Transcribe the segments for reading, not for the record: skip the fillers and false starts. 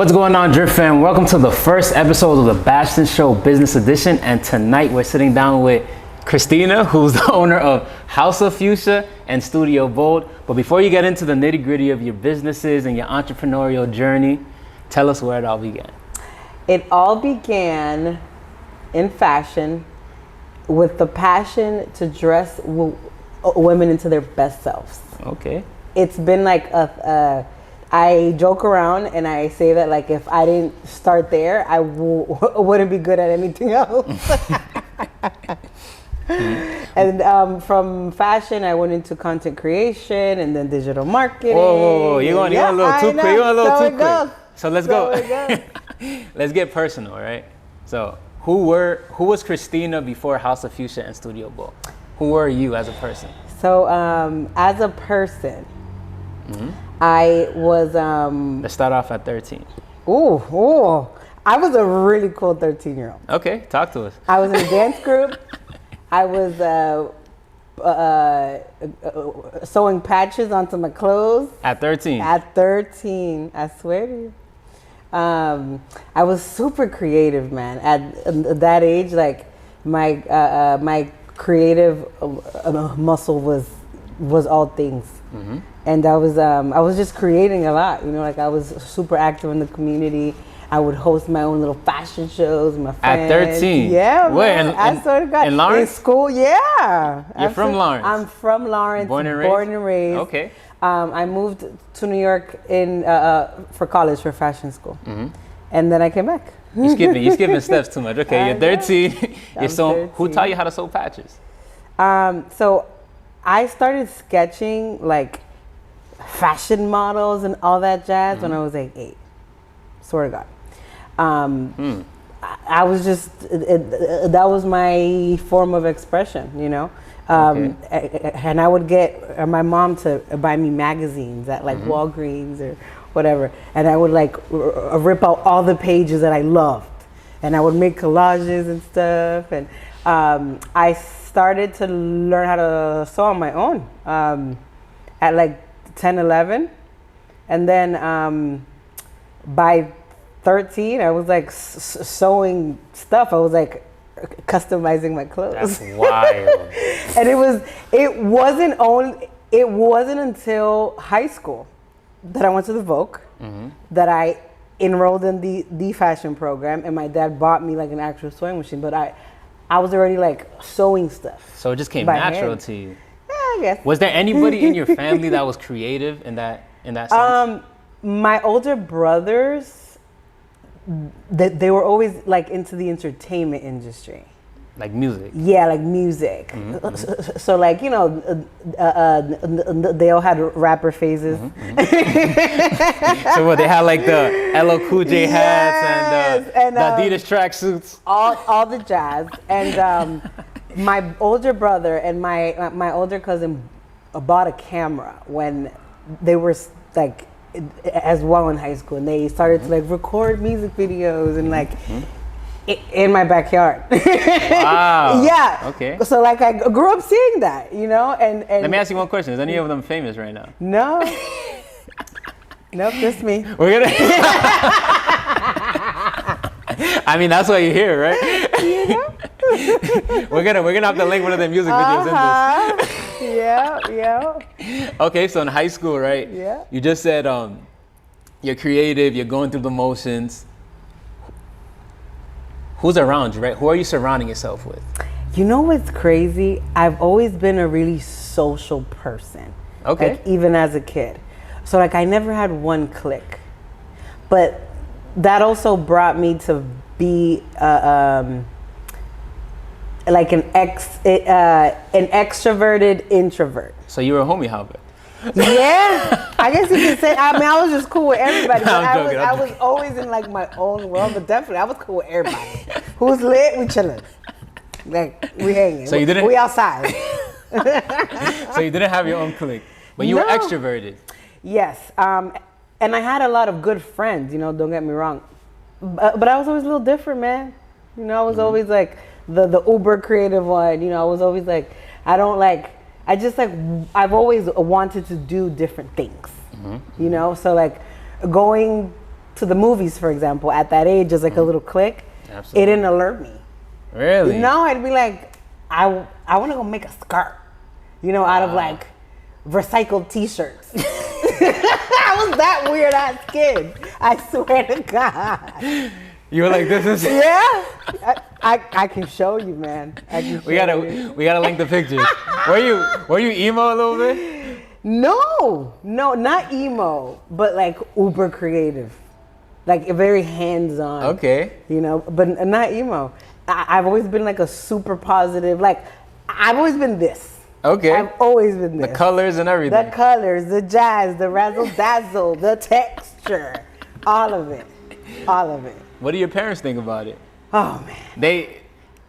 What's going on, Drip fam? Welcome to the first episode of the Bastion Show Business Edition, and tonight we're sitting down with Cristina, who's the owner of House of Fuschia and Studio Bold. But before you get into the nitty-gritty of your businesses and your entrepreneurial journey, tell us where it all began. It all began in fashion with the passion to dress women into their best selves. Okay. It's been like I joke around and I say that like if I didn't start there, I wouldn't be good at anything else. And from fashion, I went into content creation and then digital marketing. Whoa, you're going a little too quick. You're going a little too quick. So let's go. Let's get personal, right? So who was Cristina before House of Fuschia and Studio Bold? Who were you as a person? So as a person, I was Let's start off at 13. Ooh, I was a really cool 13-year-old. Okay, talk to us. I was in a dance group. I was sewing patches onto my clothes. At 13? At 13, I swear to you. I was super creative, man. At that age, like my creative muscle was all things. And I was just creating a lot, you know, like I was super active in the community. I would host my own little fashion shows with my friends. At 13? Yeah, Where, man. I swear to God. In Lawrence? In school, yeah. You're from Lawrence? I'm from Lawrence. Born and raised? Okay. I moved to New York for college, for fashion school. And then I came back. You're skipping steps too much. Okay, you're 13. Who taught you how to sew patches? So I started sketching like fashion models and all that jazz when I was like 8. Swear to God. I was just, that was my form of expression, you know? And I would get my mom to buy me magazines at like Walgreens or whatever. And I would like rip out all the pages that I loved. And I would make collages and stuff. And I started to learn how to sew on my own at like 10, 11. And then by 13, I was like sewing stuff. I was like customizing my clothes. That's wild. And it wasn't until high school that I went to the Vogue, that I enrolled in the fashion program, and my dad bought me like an actual sewing machine. But I was already like sewing stuff. So it just came natural to you. Yeah, I guess. Was there anybody in your family that was creative in that sense? My older brothers, they were always like into the entertainment industry. Like music? Yeah, like music. So like, you know, they all had rapper phases. So what, they had like the LL Cool J hats and the Adidas tracksuits? All the jazz. And my older brother and my older cousin bought a camera when they were like as well in high school, and they started to like record music videos and like in my backyard. Wow. Yeah. Okay. So like I grew up seeing that, you know, and let me ask you one question. Is any of them famous right now? No. Nope, just me. We're gonna I mean, that's why you're here, right? You know? we're gonna have to link one of the music videos in this. Yeah. Okay, so in high school, right? Yeah. You just said you're creative, you're going through the motions. Who's around you, right? Who are you surrounding yourself with? You know what's crazy? I've always been a really social person. Okay. Like even as a kid. So like I never had one clique. But that also brought me to be like an extroverted introvert. So you were a homie hopper. Yeah, I guess you could say. I mean, I was just cool with everybody. But I'm joking. I was always in like my own world, but definitely I was cool with everybody. Who's lit? We chilling. Like we hanging. So you didn't. We outside. So you didn't have your own clique, but you were extroverted. Yes, and I had a lot of good friends. You know, don't get me wrong, but I was always a little different, man. You know, I was always like the uber creative one. You know, I was always like, I've always wanted to do different things. You know, so like going to the movies, for example, at that age, as like a little click, Absolutely. it didn't alert me. Really? No, I'd be like, I want to go make a skirt, out of like recycled t-shirts. I was that weird ass kid. I swear to God. You were like, this is... Yeah. I can show you, man. We gotta link the pictures. Were you emo a little bit? No, not emo, but like uber creative. Like very hands-on. Okay. But not emo. I've always been like a super positive, like I've always been this. Okay. I've always been this. The colors and everything. The colors, the jazz, the razzle dazzle, the texture, all of it. All of it. What do your parents think about it? Oh man. They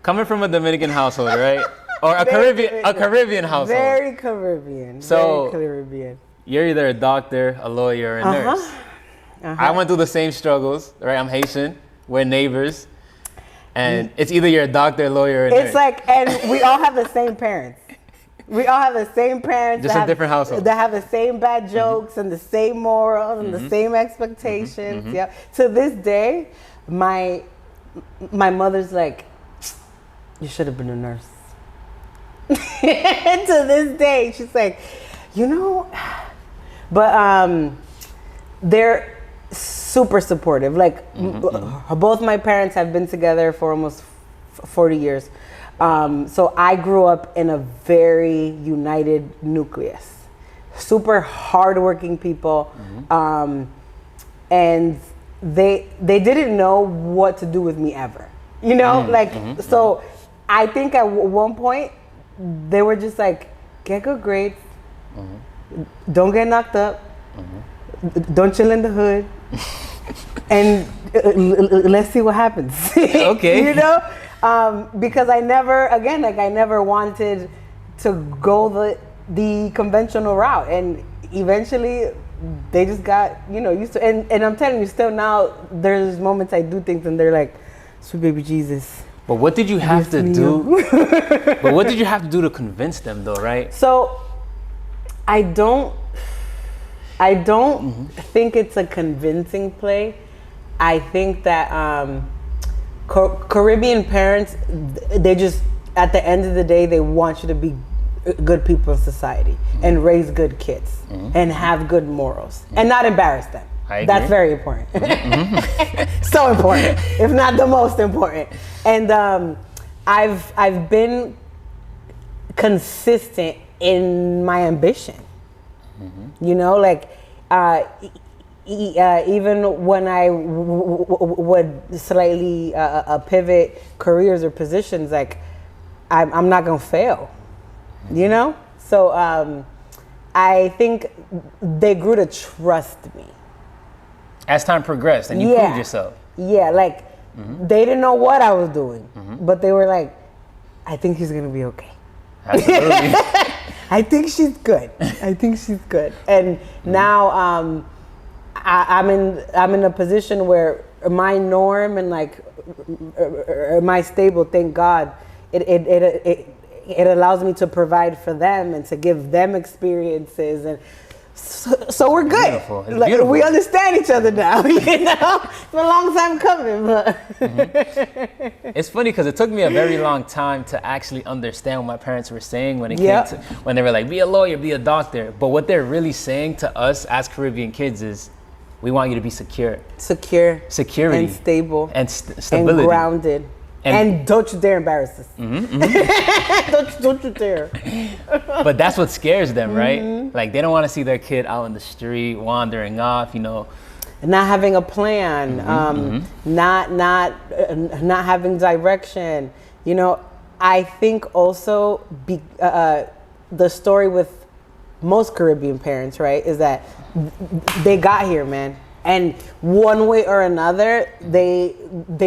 coming from a Dominican household, right? Or a Caribbean household. Very Caribbean. So very Caribbean. You're either a doctor, a lawyer, or a nurse. I went through the same struggles, right? I'm Haitian. We're neighbors. And it's either you're a doctor, a lawyer, or a nurse. It's like, and we all have the same parents. We all have the same parents. Just a different household. That have the same bad jokes and the same morals and the same expectations. Yeah. To this day, my mother's like, you should have been a nurse. And to this day, she's like, but they're super supportive. Like both my parents have been together for almost 40 years. So I grew up in a very united nucleus, super hardworking people. And they didn't know what to do with me ever, so I think at one point they were just like, get good grades, don't get knocked up, don't chill in the hood, and let's see what happens. Okay. Because I never wanted to go the conventional route, and eventually they just got used to. And I'm telling you, still now there's moments I do things and they're like, sweet baby Jesus. But what did you have to do? But what did you have to do to convince them, though, right? So I don't think it's a convincing play. I think that Caribbean parents, they just, at the end of the day, they want you to be good people in society and raise good kids and have good morals and not embarrass them. That's very important. So important, if not the most important. And I've been consistent in my ambition. Even when I would slightly pivot careers or positions, like I'm not gonna fail, So I think they grew to trust me. As time progressed and you proved yourself. Yeah, like they didn't know what I was doing, but they were like, I think she's gonna be okay. Absolutely. I think she's good. And now I'm in a position where my norm and my stable, thank God, it allows me to provide for them and to give them experiences, and so we're good. Beautiful. It's beautiful. We understand each other now. It's a long time coming, but it's funny because it took me a very long time to actually understand what my parents were saying when it came to when they were like, be a lawyer, be a doctor. But what they're really saying to us as Caribbean kids is, we want you to be security, and stable, and stability, and grounded, and don't you dare embarrass us. Don't you dare. But that's what scares them, right? Like they don't want to see their kid out in the street wandering off, Not having a plan, not having direction. I think also the story with most Caribbean parents, right, is that they got here, man, and one way or another, they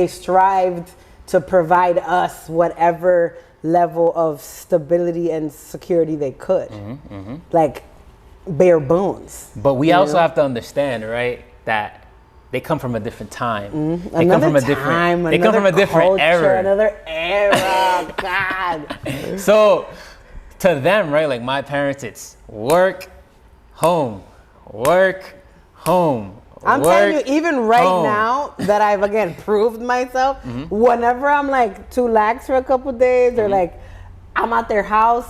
strived to provide us whatever level of stability and security they could, like bare bones. But we also have to understand, right, that they come from a different time. They come from a different era. Another era, God. So to them, right, like my parents, it's work, home, work, home, I'm telling you, even right now that I've again proved myself, whenever I'm like too lax for a couple days or like I'm at their house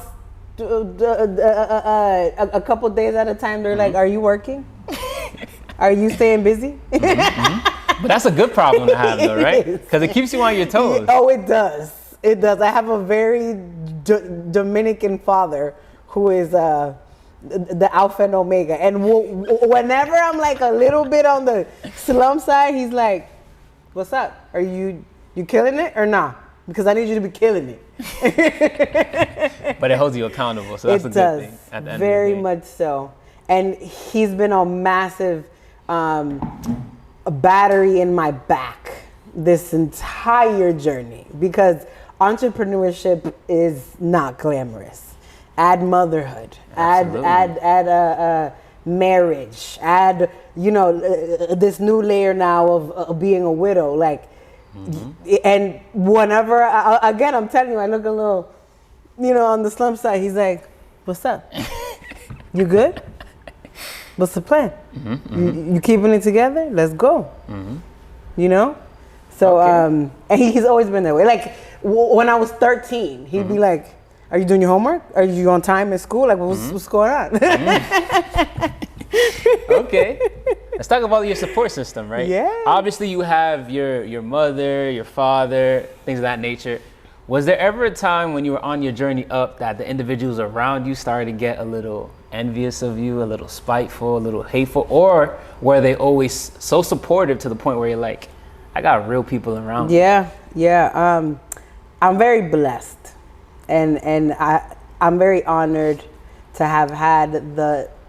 a couple days at a time, they're like, "Are you working? Are you staying busy?" But that's a good problem to have, though, right? Because it keeps you on your toes. Oh, it does. It does. I have a very Dominican father who is the alpha and omega. And whenever I'm like a little bit on the slum side, he's like, "What's up? Are you killing it or not? Because I need you to be killing it." But it holds you accountable, so that's a good thing. At the end very of the day. much so. And he's been a massive battery in my back this entire journey, because entrepreneurship is not glamorous. Add motherhood, add marriage, add this new layer now of being a widow, like. And whenever again, I'm telling you, I look a little, on the slum side. He's like, "What's up? You good? What's the plan? You keeping it together? Let's go." So and he's always been that way. Like when I was 13, he'd be like, "Are you doing your homework? Are you on time at school? Like what's going on?" Okay. Let's talk about your support system, right? Yeah. Obviously, you have your mother, your father, things of that nature. Was there ever a time when you were on your journey up that the individuals around you started to get a little envious of you, a little spiteful, a little hateful, or were they always so supportive to the point where you're like, I got real people around me? Yeah. I'm very blessed, and I'm very honored to have had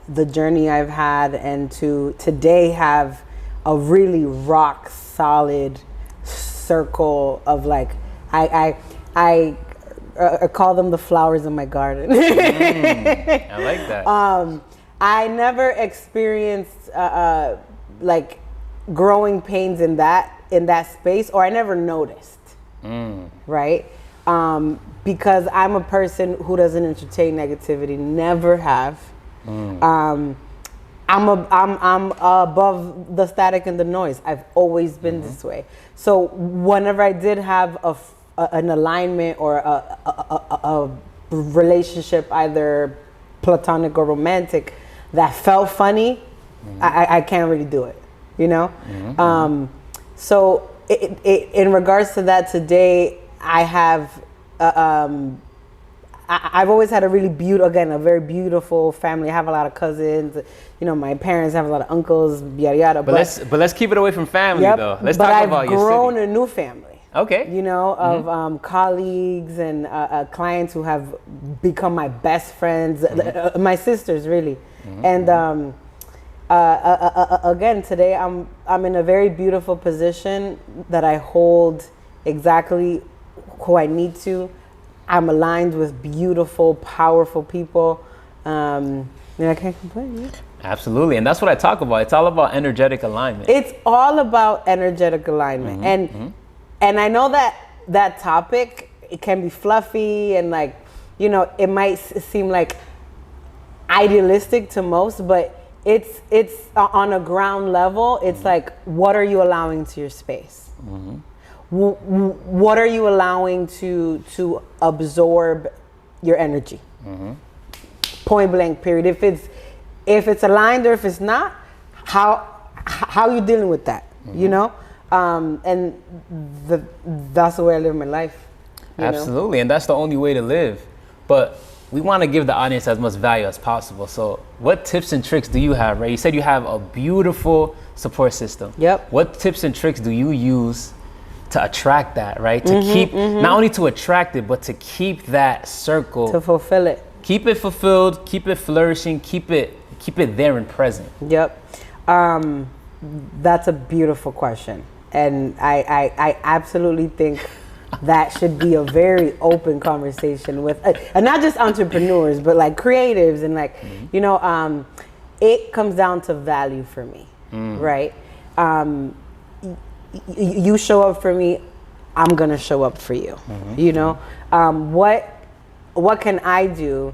the journey I've had, and to today have a really rock solid circle of like, I call them the flowers in my garden. I like that. I never experienced like growing pains in that space, or I never noticed, right? Because I'm a person who doesn't entertain negativity, never have. I'm above the static and the noise. I've always been this way. So whenever I did have an alignment or a relationship, either platonic or romantic, that felt funny, I can't really do it, So in regards to that, today I have I've always had a really a very beautiful family. I have a lot of cousins. My parents have a lot of uncles, yada yada. But let's keep it away from family, though. Let's talk about your city. But I've grown a new family. Okay. Of colleagues and clients who have become my best friends, my sisters, really. And again, today I'm in a very beautiful position that I hold exactly who I need to. I'm aligned with beautiful, powerful people. And I can't complain. Yeah. Absolutely. And that's what I talk about. It's all about energetic alignment. It's all about energetic alignment. And I know that topic, it can be fluffy and like, it might seem like idealistic to most, but it's on a ground level. It's like, what are you allowing to your space? What are you allowing to absorb your energy? Point blank, period. If it's aligned or if it's not, how are you dealing with that? And that's the way I live my life. Absolutely, and that's the only way to live. But we want to give the audience as much value as possible. So what tips and tricks do you have, right? You said you have a beautiful support system. Yep. What tips and tricks do you use to attract that, right? To keep, not only to attract it, but to keep that circle. To fulfill it. Keep it fulfilled, keep it flourishing, keep it there and present. Yep. That's a beautiful question. And I absolutely think that should be a very open conversation with, and not just entrepreneurs, but like creatives and like, it comes down to value for me, right? You show up for me, I'm gonna show up for you. What can I do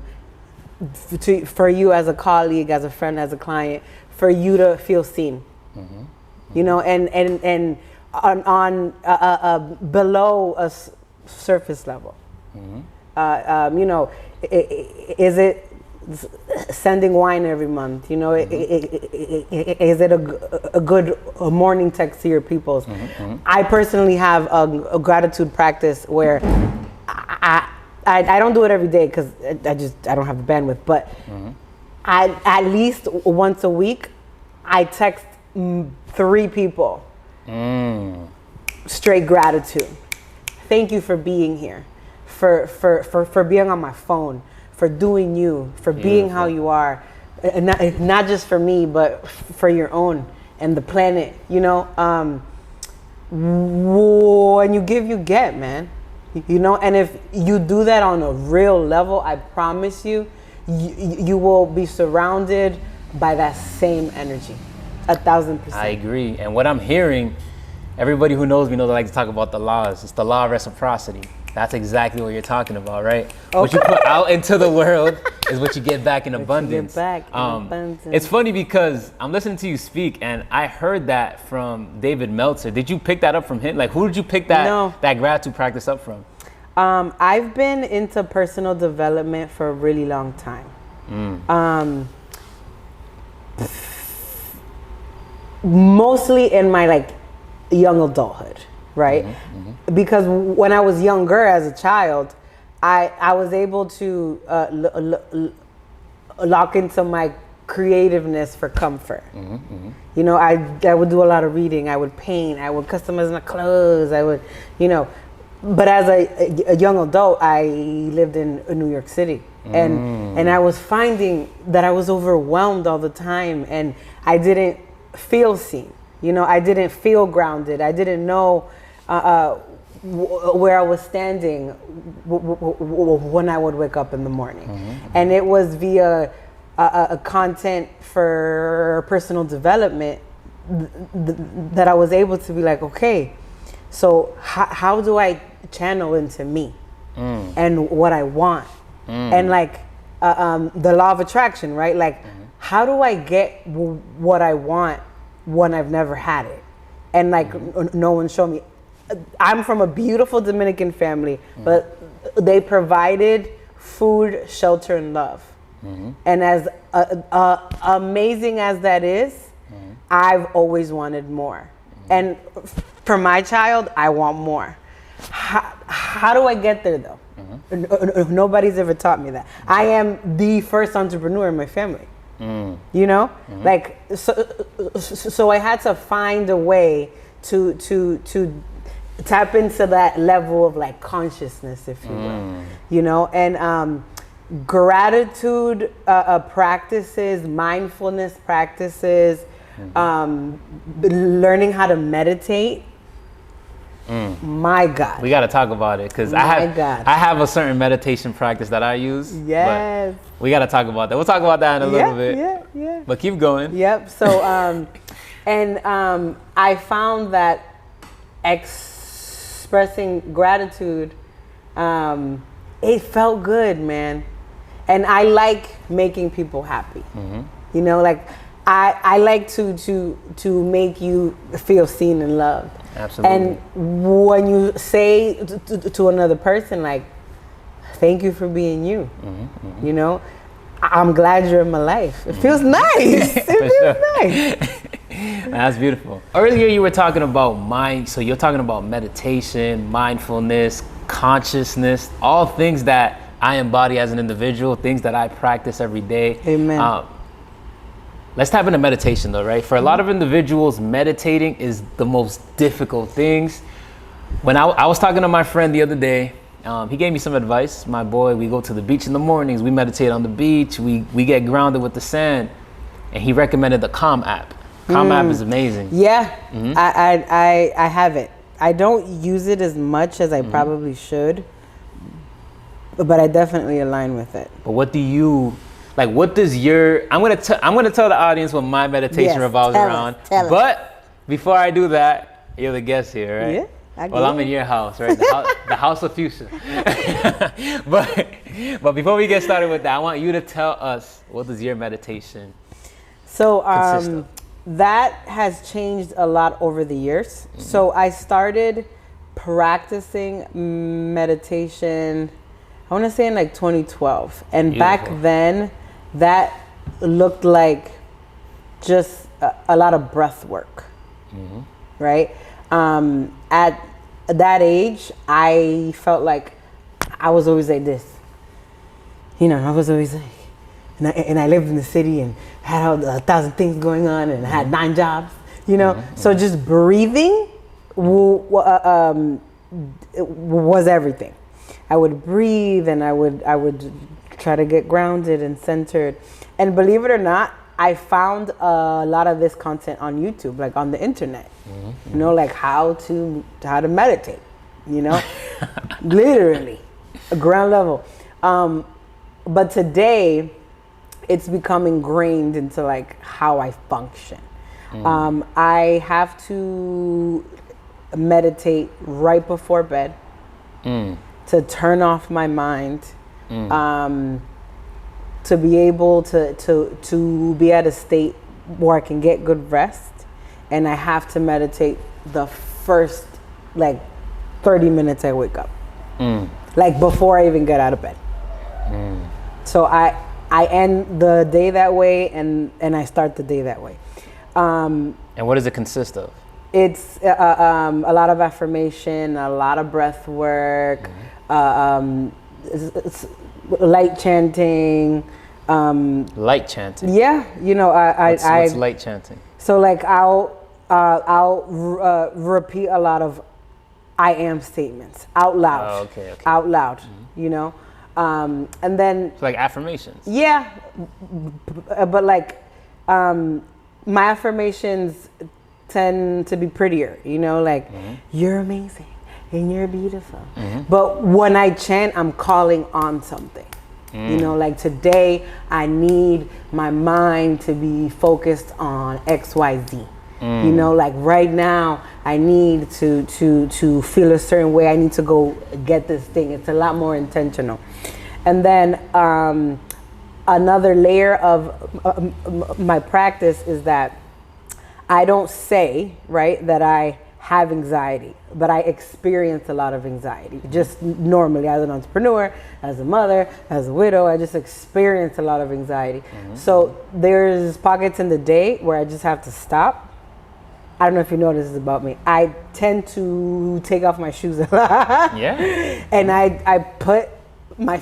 for you as a colleague, as a friend, as a client, for you to feel seen, You know, and on below a surface level. You know, is it sending wine every month? You know, is it a good morning text to your peoples? I personally have a gratitude practice where I don't do it every day because I don't have the bandwidth, but at least once a week I text 3 people straight gratitude. Thank you for being here, for being on my phone, for doing you, for being how you are, and not just for me, but for your own and the planet. You know, when you give, you get, man. You know, and if you do that on a real level, I promise you, you will be surrounded by that same energy, 1,000%. I agree. And what I'm hearing, everybody who knows me knows I like to talk about the laws. It's the law of reciprocity. That's exactly what you're talking about, right? Okay. What you put out into the world is what you get back in abundance. It's funny because I'm listening to you speak, and I heard that from David Meltzer. Did you pick that up from him? Like, who did you pick that gratitude practice up from? I've been into personal development for a really long time. Mostly in my like young adulthood, right? Because when I was younger as a child, I was able to lock into my creativeness for comfort. You know, I would do a lot of reading, I would paint, I would customize my clothes, I would, you know, but as a young adult, I lived in New York City, and I was finding that I was overwhelmed all the time, and I didn't feel seen. You know, I didn't feel grounded. I didn't know where I was standing when I would wake up in the morning. And it was via a content for personal development that I was able to be like, okay, so how do I channel into me and what I want? And like the law of attraction, right? Like, how do I get what I want when I've never had it? And like, no one showed me. I'm from a beautiful Dominican family, but they provided food, shelter, and love. And as amazing as that is, I've always wanted more. And for my child, I want more. How do I get there though? Nobody's ever taught me that. I am the first entrepreneur in my family. You know, like, so I had to find a way to tap into that level of like consciousness, if you will, you know, and gratitude practices, mindfulness practices, learning how to meditate. My God, we got to talk about it because I have a certain meditation practice that I use. Yes, we got to talk about that. We'll talk about that in a little bit. Yeah. But keep going. Yep. So, I found that expressing gratitude, it felt good, man. And I like making people happy. You know, like I like to make you feel seen and loved. Absolutely. And when you say to another person, like, thank you for being you, you know, I'm glad you're in my life. It feels nice. It feels nice. That's beautiful. Earlier you were talking about so you're talking about meditation, mindfulness, consciousness, all things that I embody as an individual, things that I practice every day. Amen. Let's tap into meditation though, right? For a lot of individuals, meditating is the most difficult things. When I was talking to my friend the other day, he gave me some advice. My boy, we go to the beach in the mornings, we meditate on the beach, we get grounded with the sand. And he recommended the Calm app. Calm app is amazing. Yeah, I have it. I don't use it as much as I probably should, but I definitely align with it. But what do you... Like, what does your... I'm gonna tell the audience what my meditation revolves around. But before I do that, you're the guest here, right? Yeah. Well, I'm in your house, right? The house of Fuschia. but before we get started with that, I want you to tell us, what does your meditation consist of? that has changed a lot over the years. So I started practicing meditation, I want to say in like 2012. And back then, that looked like just a lot of breath work, right? At that age, I felt like I was always like this. You know, I was always like, and I lived in the city and had 1,000 things going on and had 9 jobs, you know? So just breathing was everything. I would breathe and I would try to get grounded and centered. And believe it or not, I found a lot of this content on YouTube, like on the internet, you know, like how to meditate, you know, literally, ground level. But today, it's become ingrained into like how I function. I have to meditate right before bed to turn off my mind, to be able to be at a state where I can get good rest. And I have to meditate the first like 30 minutes I wake up, like before I even get out of bed. So I end the day that way, and I start the day that way. And what does it consist of? It's a lot of affirmation, a lot of breath work, it's light chanting. Light chanting? Yeah, you know, What's light chanting? So like I'll repeat a lot of I am statements out loud. Oh, okay. Out loud, you know. And then So like affirmations. Yeah, but like my affirmations tend to be prettier, you know, like you're amazing and you're beautiful. But when I chant, I'm calling on something. You know, like today I need my mind to be focused on XYZ. You know, like right now I need to feel a certain way. I need to go get this thing. It's a lot more intentional. And then another layer of my practice is that I don't say, right, that I have anxiety, but I experience a lot of anxiety. Just normally as an entrepreneur, as a mother, as a widow, I just experience a lot of anxiety. So there's pockets in the day where I just have to stop. I don't know if you know this about me. I tend to take off my shoes a lot. Yeah. And I put my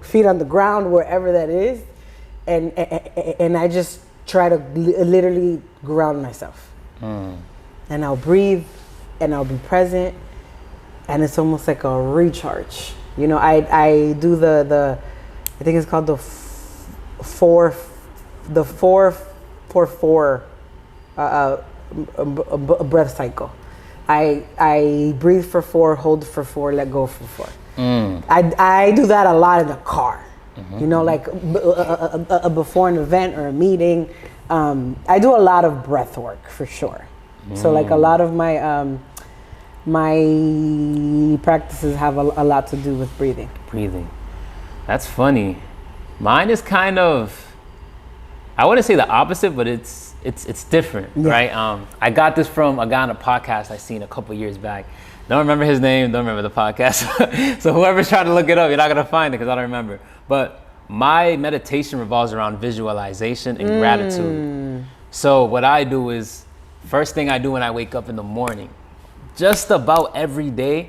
feet on the ground, wherever that is, and I just try to literally ground myself. And I'll breathe, and I'll be present, and it's almost like a recharge. You know, I do the I think it's called the 4-4 breath cycle. I breathe for 4, hold for 4, let go for 4. I do that a lot in the car. You know, like before an event or a meeting. I do a lot of breath work for sure. So like a lot of my my practices have a lot to do with breathing. Breathing. That's funny. Mine is kind of, I wouldn't say the opposite, but it's different, right? I got this from a guy on a podcast I seen a couple years back. Don't remember his name, don't remember the podcast. So whoever's trying to look it up, you're not gonna find it because I don't remember. But my meditation revolves around visualization and gratitude. So what I do is, first thing I do when I wake up in the morning, just about every day,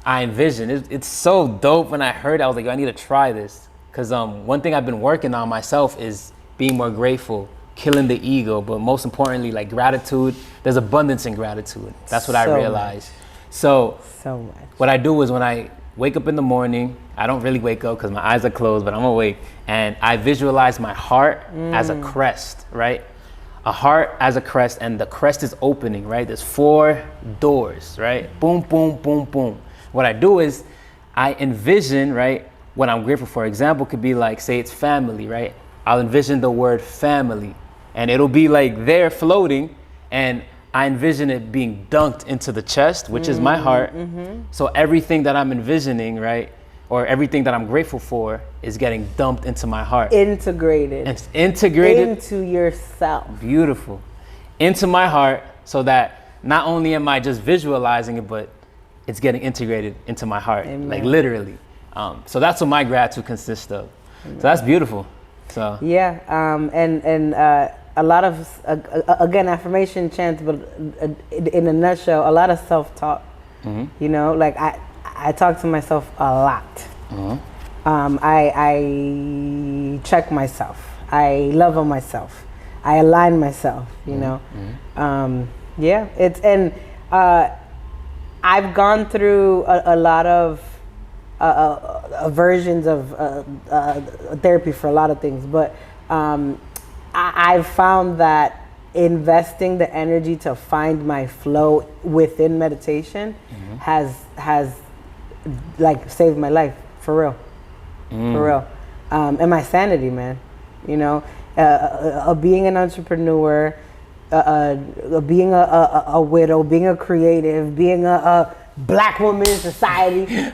I envision. It's so dope. When I heard it, I was like, I need to try this. Because one thing I've been working on myself is being more grateful, killing the ego, but most importantly, like gratitude. There's abundance in gratitude. That's what I realized. So much. What I do is when I wake up in the morning, I don't really wake up because my eyes are closed, but I'm awake, and I visualize my heart as a crest, right? A heart as a crest, and the crest is opening, right? There's 4 doors, right? Boom, boom, boom, boom. What I do is I envision, right, what I'm grateful for. Example could be like, say it's family, right? I'll envision the word family, and it'll be like there floating, and I envision it being dunked into the chest, which is my heart. So everything that I'm envisioning, right, or everything that I'm grateful for is getting dumped into my heart. Integrated. It's integrated into yourself. Beautiful. into my heart so that not only am I just visualizing it, but it's getting integrated into my heart, Amen. like literally. So that's what my gratitude consists of. So that's beautiful. So yeah, and a lot of again, affirmation chants, but in a nutshell, a lot of self-talk. You know, like I talk to myself a lot. I check myself. I love on myself. I align myself. You know, yeah. It's I've gone through a lot of versions of therapy for a lot of things, but I've found that investing the energy to find my flow within meditation has like saved my life for real, for real, and my sanity, man. You know, being an entrepreneur, being a widow, being a creative, being a black woman in society.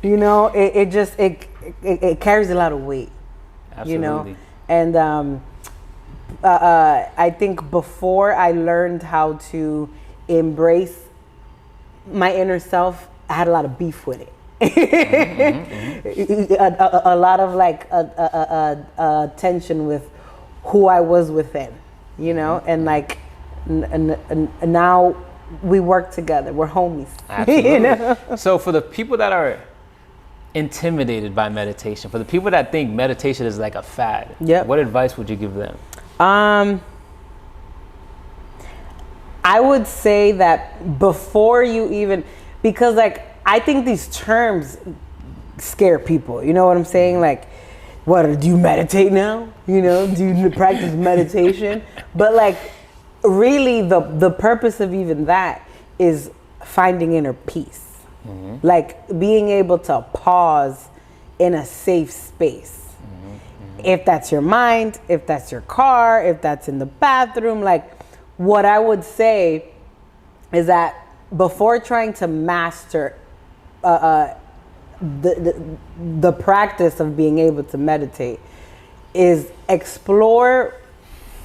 You know, it carries a lot of weight. absolutely. You know, and I think before I learned how to embrace my inner self, I had a lot of beef with it. A lot of like tension with who I was within, you know, and like now we work together. We're homies. Absolutely. You know? So for the people that are intimidated by meditation, for the people that think meditation is like a fad, what advice would you give them? I would say that before you even, because like I think these terms scare people. You know what I'm saying? Like, what, do you meditate now? You know, do you practice meditation? But like, really the purpose of even that is finding inner peace. Like being able to pause in a safe space. If that's your mind, if that's your car, if that's in the bathroom, like what I would say is that before trying to master the practice of being able to meditate, is explore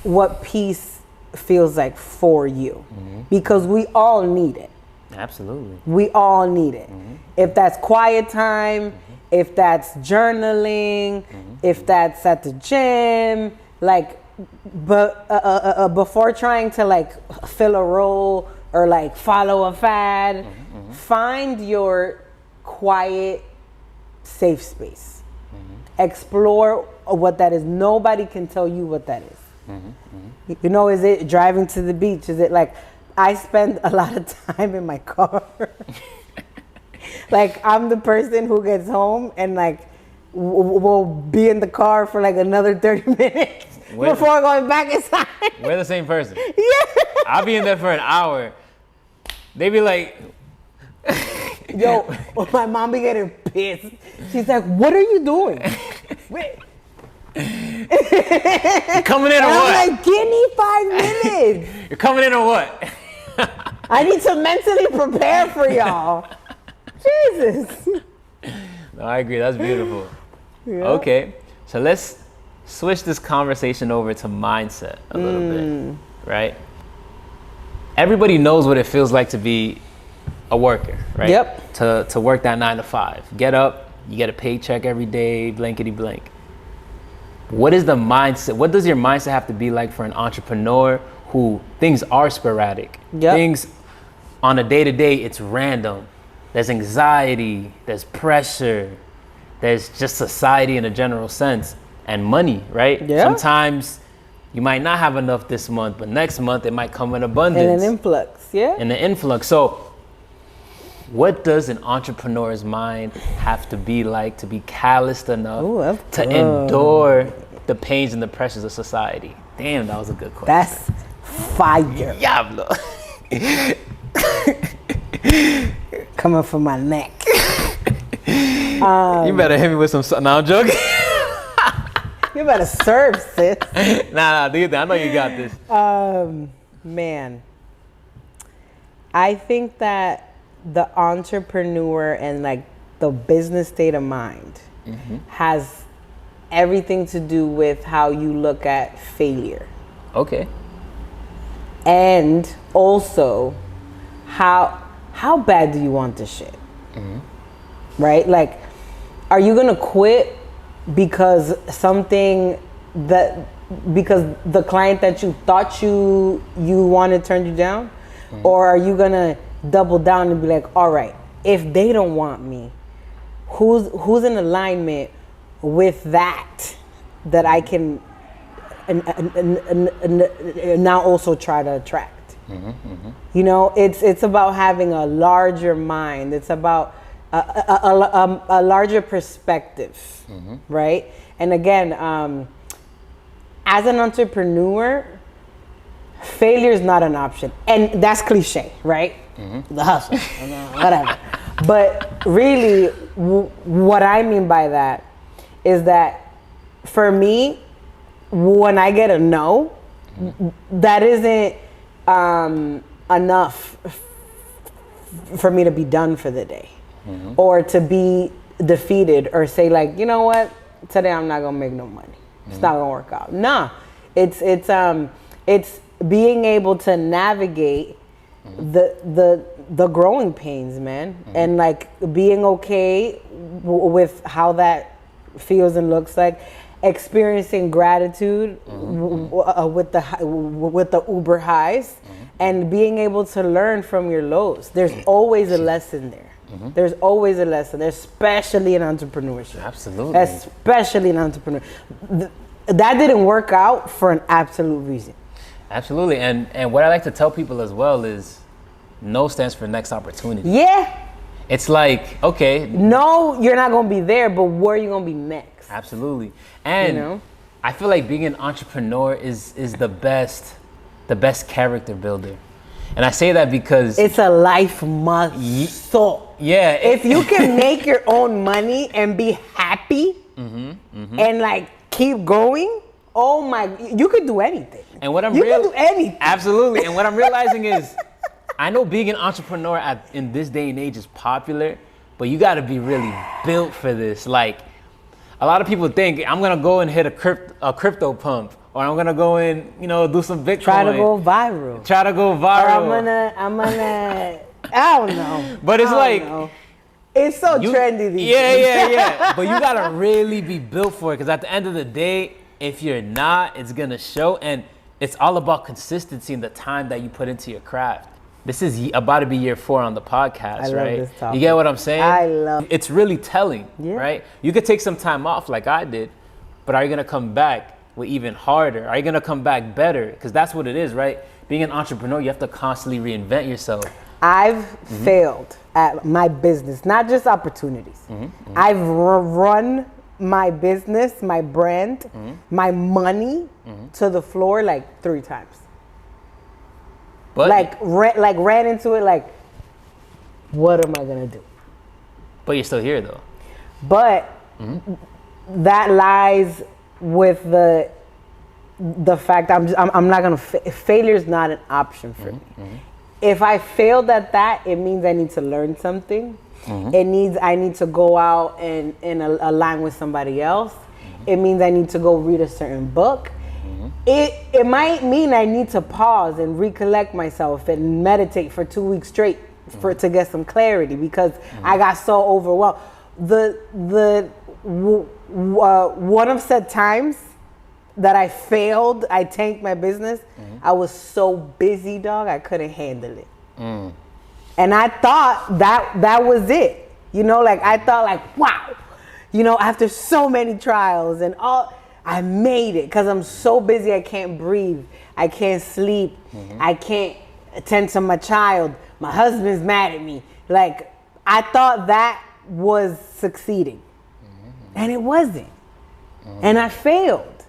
what peace feels like for you, because we all need it. Absolutely. We all need it. If that's quiet time, if that's journaling, if that's at the gym, like, but before trying to like fill a role or like follow a fad, find your quiet, safe space. Explore what that is. Nobody can tell you what that is. You know, is it driving to the beach? Is it like, I spend a lot of time in my car. Like I'm the person who gets home and like will be in the car for like another 30 minutes before going back inside. We're the same person. Yeah. I'll be in there for an hour. They be like, yo, my mom be getting pissed. She's like, what are you doing? Wait. You coming in or what? I'm like, give me 5 minutes. You're coming in or what? I need to mentally prepare for y'all. Jesus. No, I agree. That's beautiful. Yeah. Okay, so let's switch this conversation over to mindset a little bit, right? Everybody knows what it feels like to be a worker, right? Yep. To work that 9 to 5. Get up, you get a paycheck every day, blankety blank. What is the mindset? What does your mindset have to be like for an entrepreneur who things are sporadic? Yep. Things on a day-to-day, it's random. There's anxiety, there's pressure, there's just society in a general sense, and money, right? Yeah. Sometimes you might not have enough this month, but next month it might come in abundance. And an influx, yeah. And an influx. So what does an entrepreneur's mind have to be like to be calloused enough to endure the pains and the pressures of society? Damn, that was a good question. That's fire. Diablo. Coming from my neck. You better hit me with some. No, I'm joking. You better serve, sis. Nah, do you think? I know you got this. Man, I think that the entrepreneur and like the business state of mind has everything to do with how you look at failure. Okay. And also, how bad do you want this shit? Right? Like, are you gonna quit because because the client that you thought you wanted turned you down? Or are you gonna double down and be like, all right, if they don't want me, who's in alignment with that I can and now also try to attract? You know, it's about having a larger mind. It's about a larger perspective, right? And again, as an entrepreneur, failure is not an option. And that's cliche, right? The hustle, whatever. But really, what I mean by that is that for me, when I get a no, that isn't enough for me to be done for the day, or to be defeated, or say like, you know what, today I'm not gonna make no money. It's not gonna work out. Nah, it's being able to navigate the growing pains, man, and like being okay with how that feels and looks like. Experiencing gratitude with the uber highs, and being able to learn from your lows. There's always a lesson there. There's always a lesson there, especially in entrepreneurship. Absolutely. Especially in entrepreneurship. That didn't work out for an absolute reason. Absolutely. And what I like to tell people as well is no stands for next opportunity. Yeah. It's like, okay. No, you're not going to be there, but where are you going to be next? Absolutely. And you know? I feel like being an entrepreneur is the best character builder. And I say that because it's a life muscle. Yeah. If you can make your own money and be happy and like keep going, oh my, you could do anything. And what can do anything. Absolutely. And what I'm realizing is, I know being an entrepreneur in this day and age is popular, but you got to be really built for this. Like, a lot of people think I'm gonna go and hit a crypto pump, or I'm gonna go and do some Bitcoin. Try to go viral. Or I'm gonna. I don't know. But it's it's so trendy these days. Yeah. But you gotta really be built for it, because at the end of the day, if you're not, it's gonna show. And it's all about consistency and the time that you put into your craft. This is about to be year 4 on the podcast, right? Love this topic. You get what I'm saying? I love it. It's really telling, right? You could take some time off like I did, but are you gonna come back with even harder? Are you gonna come back better? Because that's what it is, right? Being an entrepreneur, you have to constantly reinvent yourself. I've failed at my business, not just opportunities. I've run my business, my brand, my money to the floor like 3 times. But ran into it like, what am I gonna do? But you're still here though. But that lies with the fact I'm not gonna. Failure is not an option for me. If I failed at that, it means I need to learn something. I need to go out and align with somebody else. It means I need to go read a certain book. It might mean I need to pause and recollect myself and meditate for 2 weeks straight to get some clarity, because I got so overwhelmed. One of said times that I failed, I tanked my business. I was so busy, dog, I couldn't handle it. And I thought that was it. I thought wow, after so many trials and all, I made it, because I'm so busy I can't breathe, I can't sleep, I can't attend to my child, my husband's mad at me. I thought that was succeeding, and it wasn't. And I failed.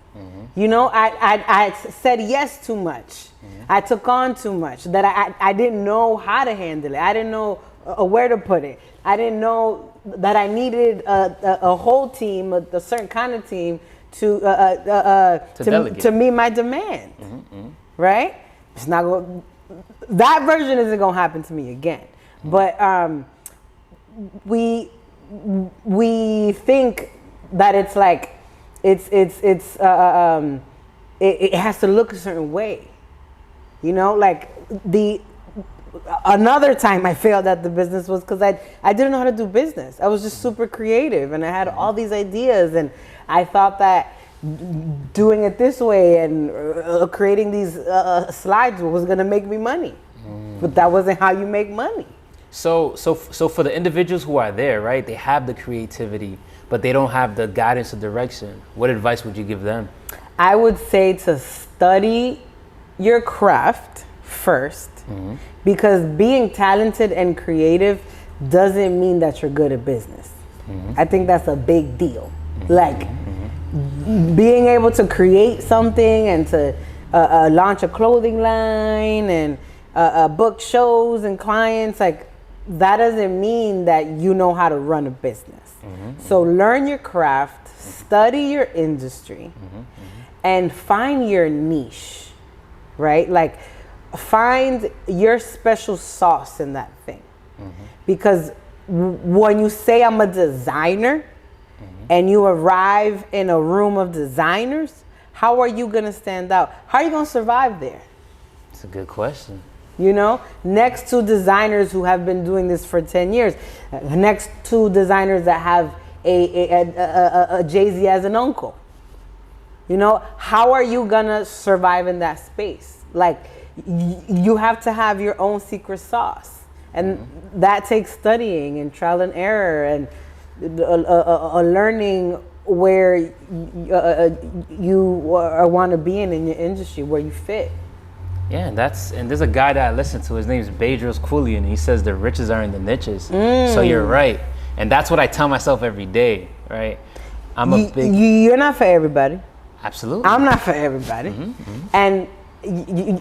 I said yes too much. I took on too much that I didn't know how to handle it. I didn't know where to put it. I didn't know that I needed a whole team, a certain kind of team to meet my demand, right? It's not going. That version isn't going to happen to me again. But we think that it's like it has to look a certain way, You know, like another time I failed at the business was because I didn't know how to do business. I was just super creative and I had all these ideas, and I thought that doing it this way and creating these slides was going to make me money. But that wasn't how you make money. So for the individuals who are there, right, they have the creativity, but they don't have the guidance or direction. What advice would you give them? I would say to study your craft first, because being talented and creative doesn't mean that you're good at business. I think that's a big deal. Like being able to create something and to launch a clothing line and book shows and clients, like that doesn't mean that you know how to run a business. So learn your craft, study your industry, and find your niche, right? Like find your special sauce in that thing. Because when you say I'm a designer and you arrive in a room of designers, how are you gonna stand out? How are you gonna survive there? It's a good question. You know, next to designers who have been doing this for 10 years, next to designers that have a Jay-Z as an uncle. You know, how are you gonna survive in that space? Like, you have to have your own secret sauce. And that takes studying and trial and error and learning where you want to be in your industry, where you fit. Yeah, and there's a guy that I listen to. His name is Bedros Koulian. He says the riches are in the niches. So you're right, and that's what I tell myself every day. Right? You're not for everybody. Absolutely. I'm not for everybody. And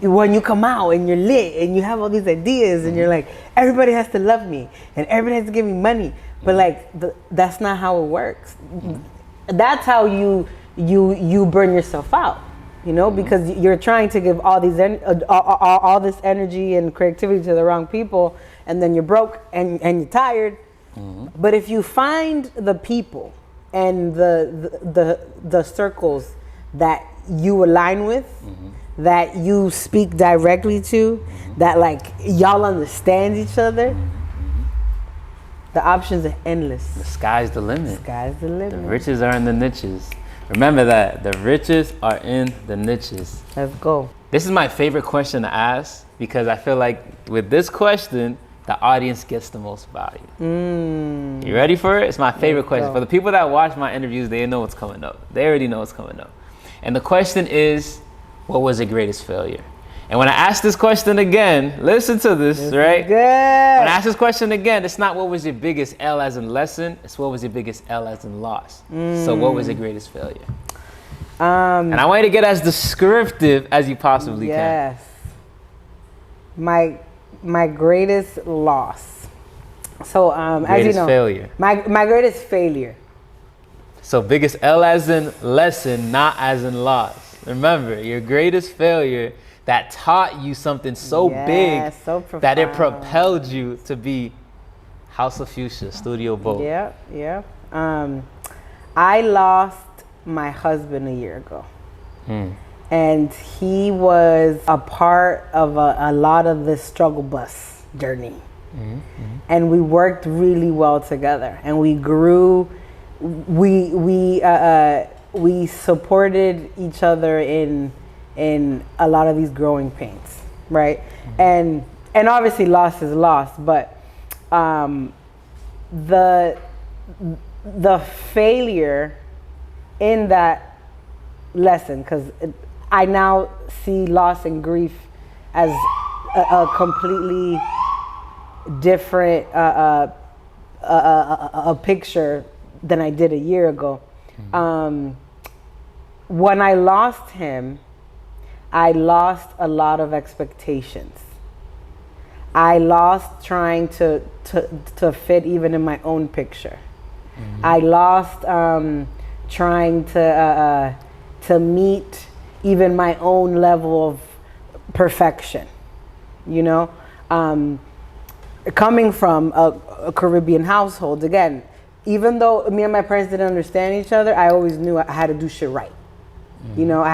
when you come out and you're lit and you have all these ideas and you're like, everybody has to love me and everybody has to give me money, but like that's not how it works. That's how you burn yourself out. You know, because you're trying to give all this energy and creativity to the wrong people, and then you're broke and you're tired. But if you find the people and the circles that you align with, that you speak directly to, that like y'all understand each other, the options are endless. The sky's the limit. The sky's the limit. The riches are in the niches. Remember that. The riches are in the niches. Let's go. This is my favorite question to ask because I feel like with this question, the audience gets the most value. You ready for it? It's my favorite question. For the people that watch my interviews, they know what's coming up. They already know what's coming up. And the question is, what was your greatest failure? And when I ask this question again, listen to this, right? Good. When I ask this question again, it's not what was your biggest L as in lesson, it's what was your biggest L as in loss. So what was your greatest failure? And I want you to get as descriptive as you possibly can. Yes. My greatest loss. So as you know, failure. My greatest failure. So biggest L as in lesson, not as in loss. Remember, your greatest failure that taught you something so big so that it propelled you to be House of Fuchsia, Studio Bold. Yeah. I lost my husband a year ago. And he was a part of a lot of this struggle bus journey. And we worked really well together, and we grew. We supported each other in a lot of these growing pains, right? And obviously loss is loss, but the failure in that lesson, because I now see loss and grief as a completely different a picture than I did a year ago. When I lost him, I lost a lot of expectations. I lost trying to fit even in my own picture. I lost trying to meet even my own level of perfection. You know, coming from a Caribbean household, again, even though me and my parents didn't understand each other, I always knew I had to do shit right. You know, I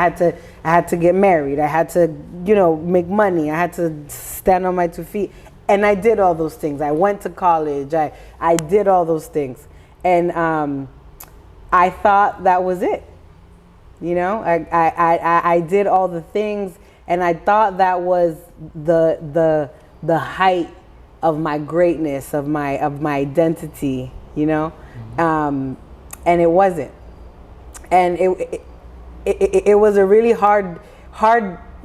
had to get married. I had to, you know, make money. I had to stand on my 2 feet. And I did all those things. I went to college. I did all those things. And I thought that was it. You know, I did all the things, and I thought that was the height of my greatness, of my identity, you know, and it wasn't. And it was a really hard,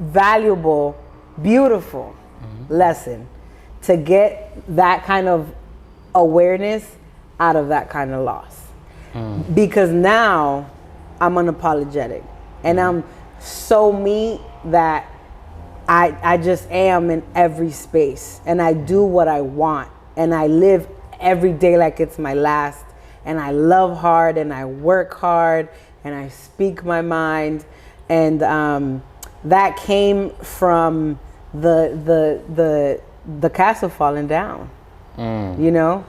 valuable, beautiful lesson to get that kind of awareness out of that kind of loss. Because now I'm unapologetic, and I'm so me that I just am in every space, and I do what I want, and I live every day like it's my last, and I love hard, and I work hard, and I speak my mind, and that came from the castle falling down. You know,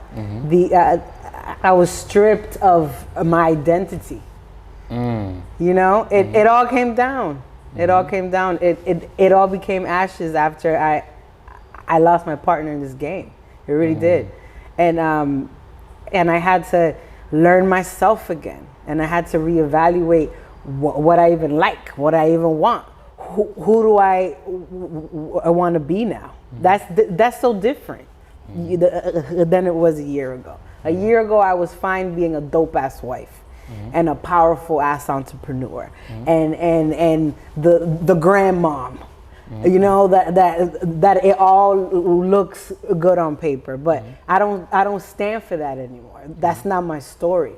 I was stripped of my identity. You know, it all came down. It all came down. It all became ashes after I lost my partner in this game. It really did. And I had to learn myself again. And I had to reevaluate what I even like, what I even want. Who do I want to be now? That's so different than it was a year ago. A year ago, I was fine being a dope ass wife. And a powerful ass entrepreneur, and the grandmom, you know, that it all looks good on paper, but I don't stand for that anymore. That's not my story,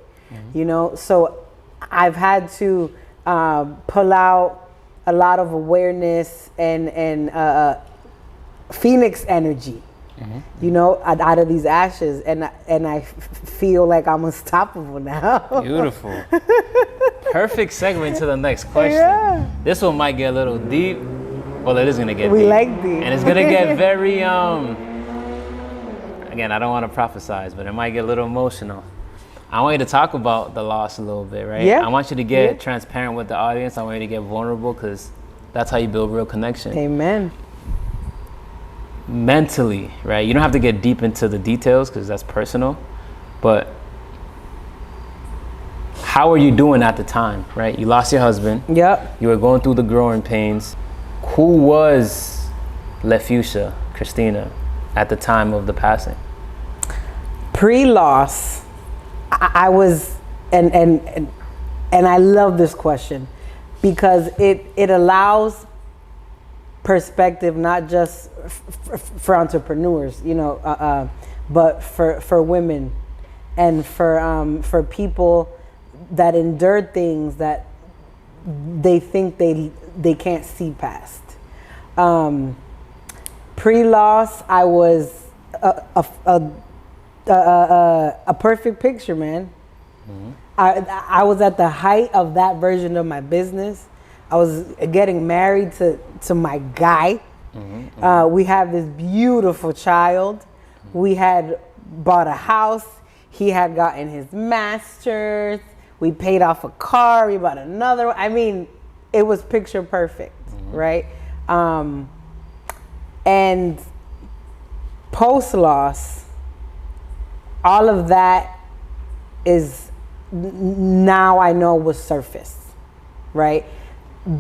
you know. So I've had to pull out a lot of awareness and phoenix energy. You know, out of these ashes, and I feel like I'm unstoppable now. Beautiful. Perfect segue to the next question. Yeah. This one might get a little deep. Well, it is gonna get deep. We like deep. And it's gonna get very again, I don't want to prophesize, but it might get a little emotional. I want you to talk about the loss a little bit, right? Yeah. I want you to get transparent with the audience. I want you to get vulnerable, because that's how you build real connection. Amen. Mentally, right? You don't have to get deep into the details because that's personal, but how are you doing at the time, right? You lost your husband. Yep. You were going through the growing pains. Who was Le Fuschia, Cristina, at the time of the passing? Pre-loss, I was, and I love this question because it allows perspective, not just for entrepreneurs, you know, but for women and for people that endured things that they think they can't see past. Pre-loss, I was a perfect picture, man. I was at the height of that version of my business. I was getting married to my guy. We have this beautiful child. We had bought a house. He had gotten his master's. We paid off a car. We bought another one. I mean, it was picture perfect, right? And post-loss, all of that is now I know was surface, right?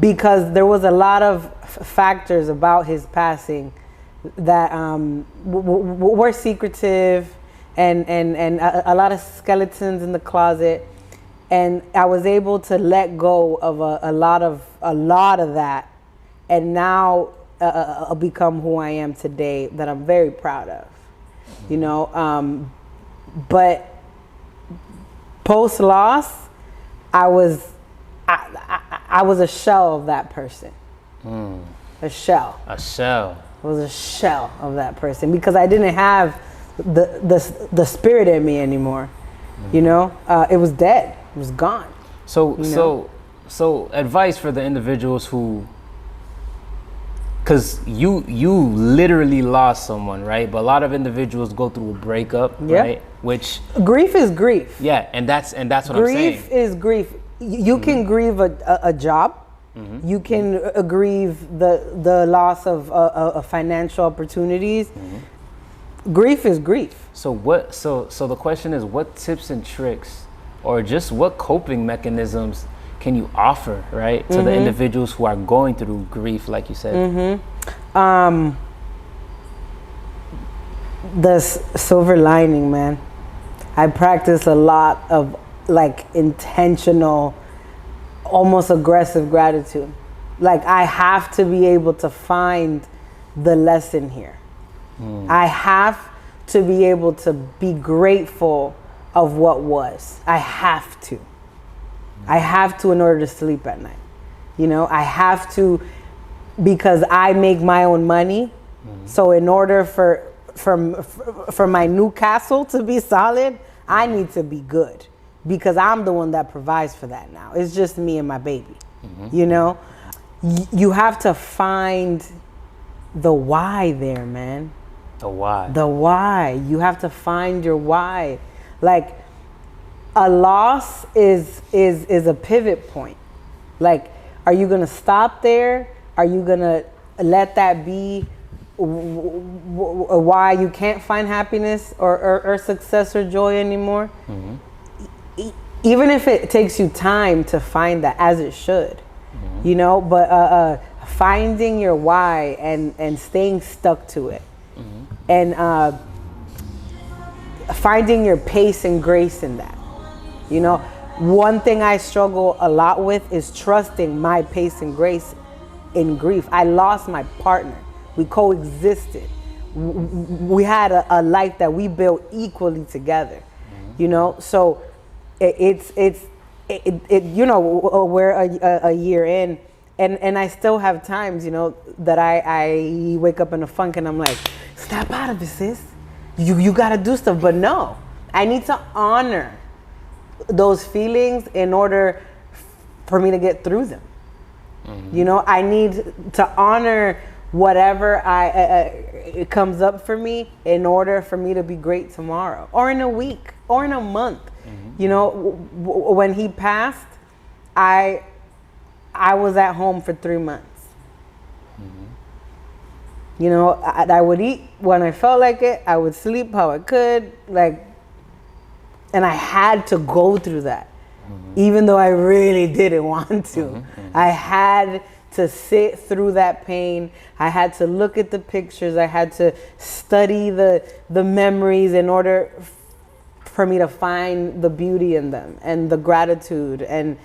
Because there was a lot of factors about his passing that were secretive and a lot of skeletons in the closet, and I was able to let go of a lot of that, and now become who I am today, that I'm very proud of, you know. But post loss, I was a shell of that person. A shell. A shell. I was a shell of that person because I didn't have the spirit in me anymore. You know, it was dead. It was gone. So advice for the individuals who, because you literally lost someone, right? But a lot of individuals go through a breakup, right? Which grief is grief. Yeah, and that's what I'm saying. Grief is grief. You can grieve a job. You can grieve the loss of financial opportunities. Grief is grief. So the question is, what tips and tricks, or just what coping mechanisms can you offer, right, to the individuals who are going through grief, like you said? The silver lining, man. I practice a lot of like intentional, almost aggressive gratitude. Like I have to be able to find the lesson here. I have to be able to be grateful of what was. I have to in order to sleep at night. You know, I have to, because I make my own money. So in order for my new castle to be solid, I need to be good, because I'm the one that provides for that now. It's just me and my baby. You know, you have to find the why there, man. The why. You have to find your why. Like a loss is a pivot point. Like, are you gonna stop there? Are you gonna let that be why you can't find happiness or success or joy anymore? Even if it takes you time to find that, as it should, you know, but finding your why and staying stuck to it, and finding your pace and grace in that. You know, one thing I struggle a lot with is trusting my pace and grace in grief. I lost my partner. We coexisted. We had a life that we built equally together. You know, so it's you know, we're a year in, and I still have times, you know, that I wake up in a funk and I'm like, snap out of it, sis. You gotta do stuff. But no, I need to honor those feelings in order for me to get through them. You know, I need to honor whatever it comes up for me in order for me to be great tomorrow, or in a week, or in a month. You know, when he passed, I was at home for 3 months. You know, I would eat when I felt like it. I would sleep how I could, like, and I had to go through that, even though I really didn't want to. I had to sit through that pain. I had to look at the pictures. I had to study the memories in order for me to find the beauty in them and the gratitude, and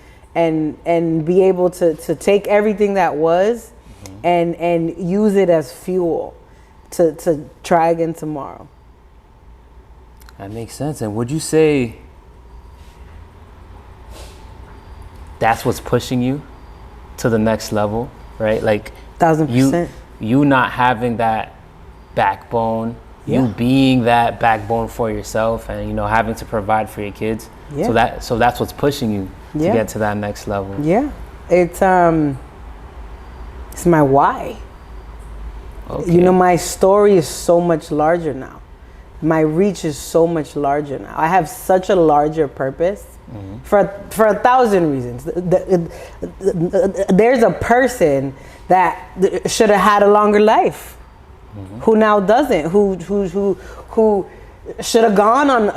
be able to take everything that was and use it as fuel to try again tomorrow. That makes sense. And would you say that's what's pushing you to the next level, right? Like 1000%. You not having that backbone, you being that backbone for yourself, and, you know, having to provide for your kids. So that's what's pushing you to get to that next level. Yeah. It's my why. Okay. You know, my story is so much larger now. My reach is so much larger now. I have such a larger purpose for 1,000 reasons. There's a person that should have had a longer life, who now doesn't, who should have gone on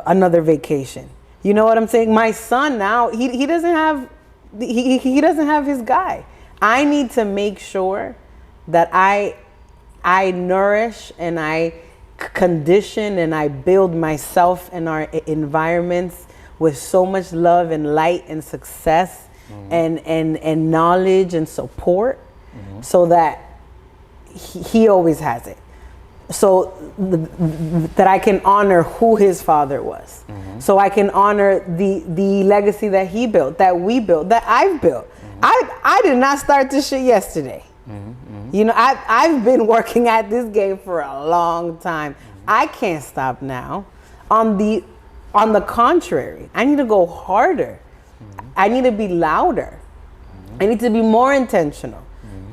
another vacation. You know what I'm saying? My son now, he doesn't have his guy. I need to make sure that I nourish and I condition and I build myself and our environments with so much love and light and success and knowledge and support, so that he always has it. So that I can honor who his father was. So I can honor the legacy that he built, that we built, that I've built. I did not start this shit yesterday. You know, I've been working at this game for a long time. I can't stop now. On the contrary, I need to go harder. I need to be louder. I need to be more intentional.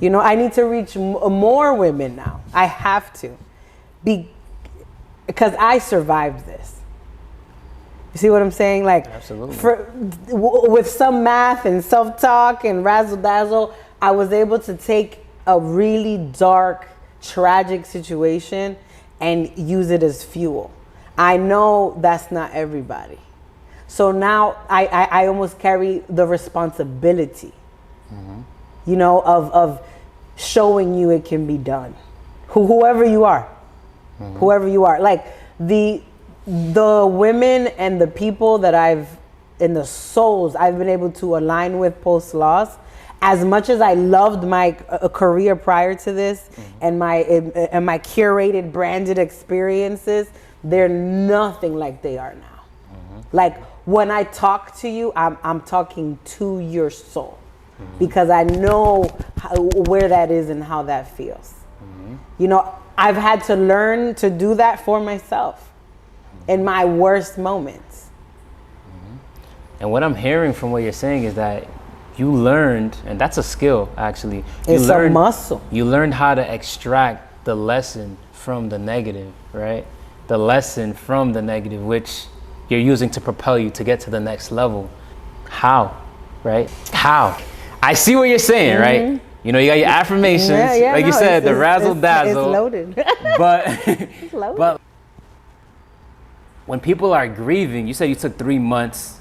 You know, I need to reach more women now. I have to. Because I survived this. You see what I'm saying? Like, Absolutely. With some math and self-talk and razzle-dazzle, I was able to take a really dark, tragic situation and use it as fuel. I know that's not everybody. So now I almost carry the responsibility, you know, of showing you it can be done. Whoever you are, whoever you are. Like the women and the people that and the souls I've been able to align with post-loss, as much as I loved my career prior to this and my curated, branded experiences, they're nothing like they are now. Like when I talk to you, I'm talking to your soul because I know where that is and how that feels. You know, I've had to learn to do that for myself in my worst moments. And what I'm hearing from what you're saying is that you learned, and that's a skill actually. It's a muscle. You learned how to extract the lesson from the negative, right? The lesson from the negative, which you're using to propel you to get to the next level. How, right? How? I see what you're saying, right? You know, you got your affirmations, you said, the razzle dazzle. It's loaded. But, It's loaded. but when people are grieving, you said you took 3 months,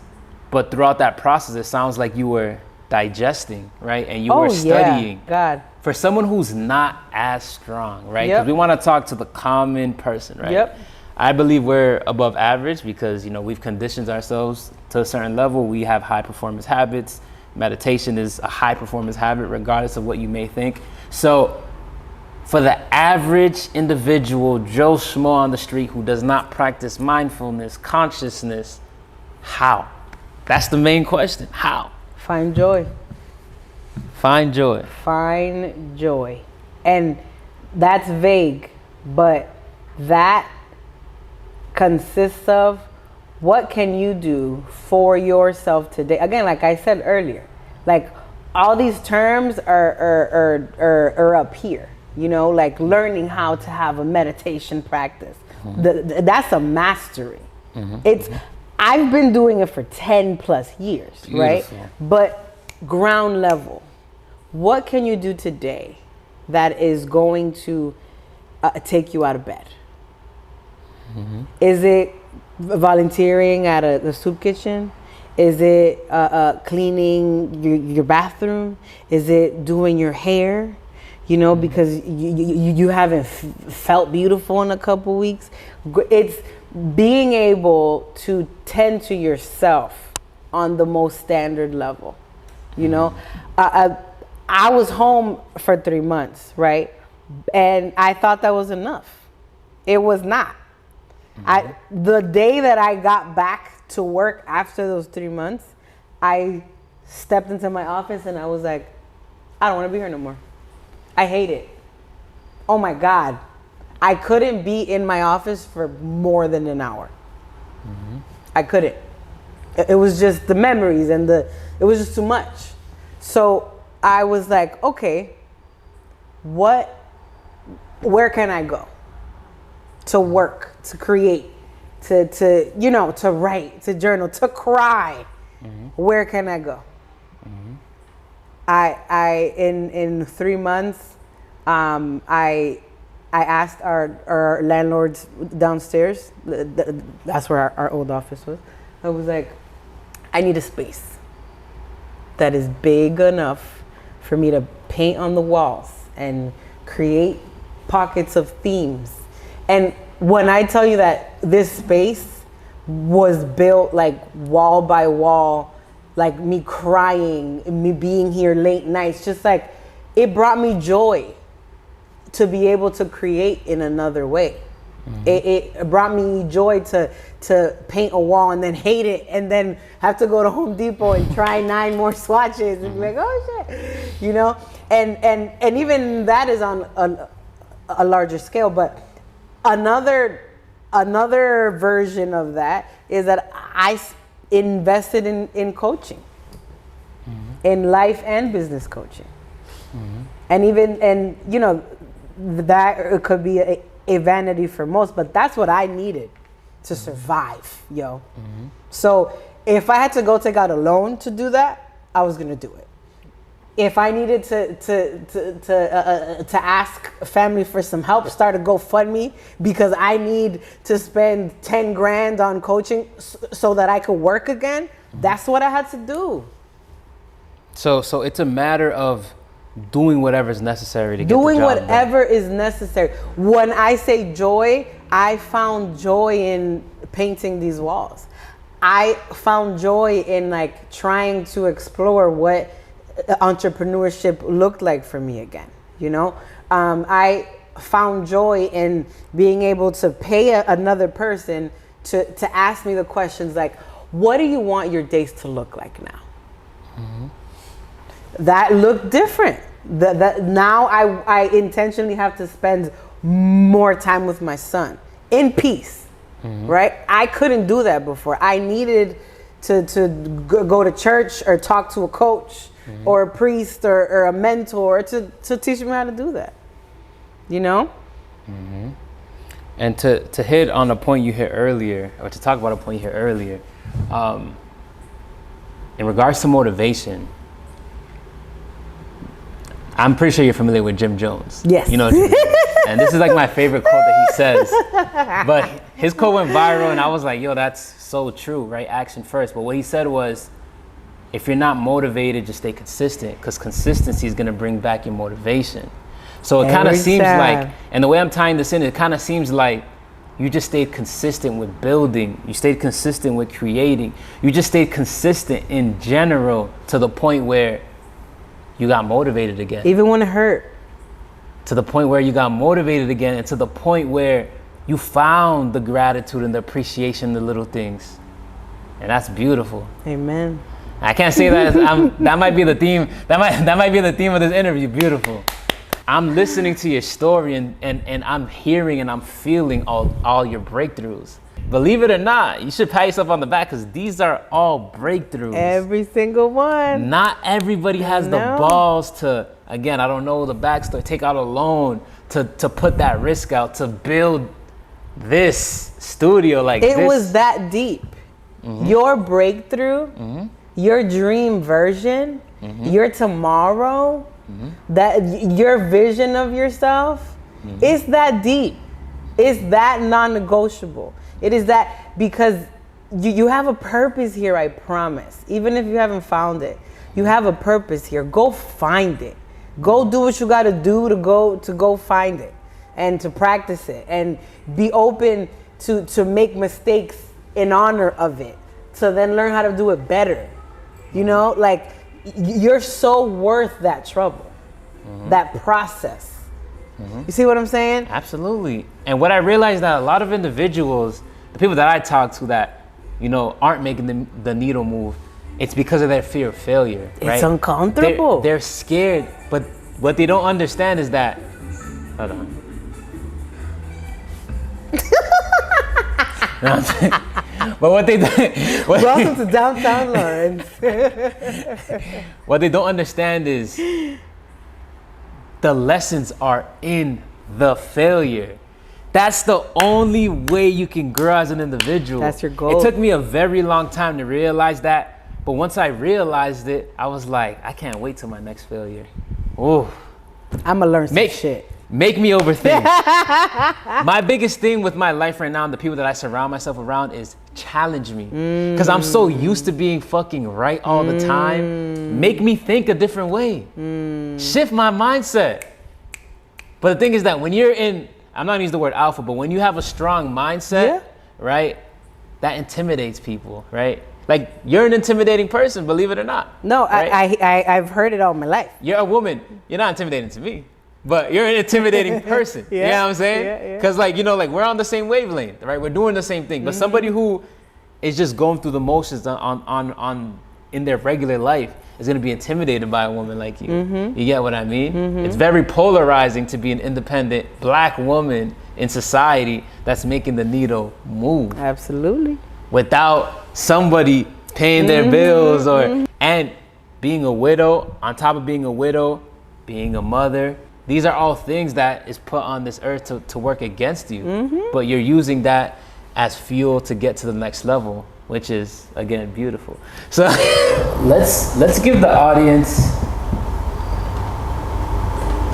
but throughout that process, it sounds like you were digesting, right? And you were studying. Yeah. God. For someone who's not as strong, right? Yep. Because we want to talk to the common person, right? Yep. I believe we're above average because, you know, we've conditioned ourselves to a certain level. We have high performance habits. Meditation is a high performance habit, regardless of what you may think. So for the average individual, Joe Schmo on the street who does not practice mindfulness, consciousness, how? That's the main question. How? Find joy. Find joy. Find joy. And that's vague, but that consists of what can you do for yourself today? Again, like I said earlier, like all these terms are up here, you know, like learning how to have a meditation practice. That's a mastery. I've been doing it for 10 plus years, right? But ground level, what can you do today that is going to take you out of bed? Is it volunteering at a soup kitchen? Is it cleaning your bathroom? Is it doing your hair? You know, because you haven't felt beautiful in a couple weeks. It's being able to tend to yourself on the most standard level. You know, I was home for 3 months, right? And I thought that was enough. It was not. The day that I got back to work after those 3 months, I stepped into my office and I was like, I don't want to be here no more. I hate it. Oh my God. I couldn't be in my office for more than an hour. I couldn't. It was just the memories and it was just too much. So I was like, okay, where can I go? To work, to create, to you know, to write, to journal, to cry. Where can I go? I in 3 months, I asked our landlords downstairs. That's where our old office was. I was like, I need a space that is big enough for me to paint on the walls and create pockets of themes. And when I tell you that this space was built like wall by wall, like me crying, me being here late nights, just like it brought me joy to be able to create in another way. It brought me joy to paint a wall and then hate it and then have to go to Home Depot and try 9 more swatches and be like, oh shit, you know? And even that is on a larger scale, but another version of that is that I invested in coaching, in life and business coaching. And you know, that it could be a vanity for most, but that's what I needed. to survive, yo. So if I had to go take out a loan to do that, I was gonna do it. If I needed to ask family for some help, start a GoFundMe because I need to spend 10 grand on coaching so that I could work again, that's what I had to do. So it's a matter of doing whatever is necessary to get doing the job whatever done. is necessary. When I say joy, I found joy in painting these walls. I found joy in like trying to explore what entrepreneurship looked like for me again. You know, I found joy in being able to pay another person to ask me the questions like, what do you want your days to look like now? That looked different. That now I intentionally have to spend more time with my son in peace, right? I couldn't do that before. I needed to go to church or talk to a coach or a priest or a mentor to teach me how to do that, you know? And to hit on a point you hit earlier, or to talk about a point you hit earlier, in regards to motivation, I'm pretty sure you're familiar with Jim Jones. Yes. You know Jim Jones. And this is like my favorite quote that he says. But his quote went viral and I was like, yo, that's so true, right? Action first. But what he said was, if you're not motivated, just stay consistent, because consistency is going to bring back your motivation. So it kind of seems like, and the way I'm tying this in, it kind of seems like you just stayed consistent with building. You stayed consistent with creating. You just stayed consistent in general to the point where you got motivated again. Even when it hurt. To the point where you got motivated again, and to the point where you found the gratitude and the appreciation in the little things. And that's beautiful. Amen. I can't say that. That might be the theme. That might be the theme of this interview. Beautiful. I'm listening to your story and I'm hearing and I'm feeling all your breakthroughs. Believe it or not, you should pat yourself on the back, because these are all breakthroughs. Every single one. Not everybody has the balls to, again, I don't know the backstory, take out a loan to put that risk out, to build this studio like this. It was that deep. Your breakthrough, your dream version, your tomorrow, that your vision of yourself, it's that deep. It's that non-negotiable. It is that, because you have a purpose here, I promise. Even if you haven't found it, you have a purpose here. Go find it. Go do what you got to do to go find it and to practice it, and be open to make mistakes in honor of it, to then learn how to do it better. You know, like, you're so worth that trouble, that process. You see what I'm saying? Absolutely. And what I realized, that a lot of individuals, the people that I talk to that, you know, aren't making the needle move, it's because of their fear of failure. Right? It's uncomfortable. They're scared, but what they don't understand is that, hold on. But what they Welcome to downtown Lawrence. What they don't understand is the lessons are in the failure. That's the only way you can grow as an individual. That's your goal. It took me a very long time to realize that, but once I realized it, I was like, I can't wait till my next failure. Oh, I'm gonna learn some shit. Make me overthink. My biggest thing with my life right now and the people that I surround myself around is challenge me. Because I'm so used to being fucking right all the time. Make me think a different way. Shift my mindset. But the thing is that when you're in, I'm not gonna use the word alpha, but when you have a strong mindset, right, that intimidates people, right? Like, you're an intimidating person, believe it or not. No, right? I've heard it all my life. You're a woman. You're not intimidating to me. But you're an intimidating person. You know what I'm saying? Because, like, you know, like, we're on the same wavelength, right? We're doing the same thing. But somebody who is just going through the motions on in their regular life is going to be intimidated by a woman like you. You get what I mean? It's very polarizing to be an independent black woman in society that's making the needle move. Absolutely. Without somebody paying their bills and being a widow, on top of being a widow, being a mother. These are all things that is put on this earth to work against you. But you're using that as fuel to get to the next level, which is, again, beautiful. So let's give the audience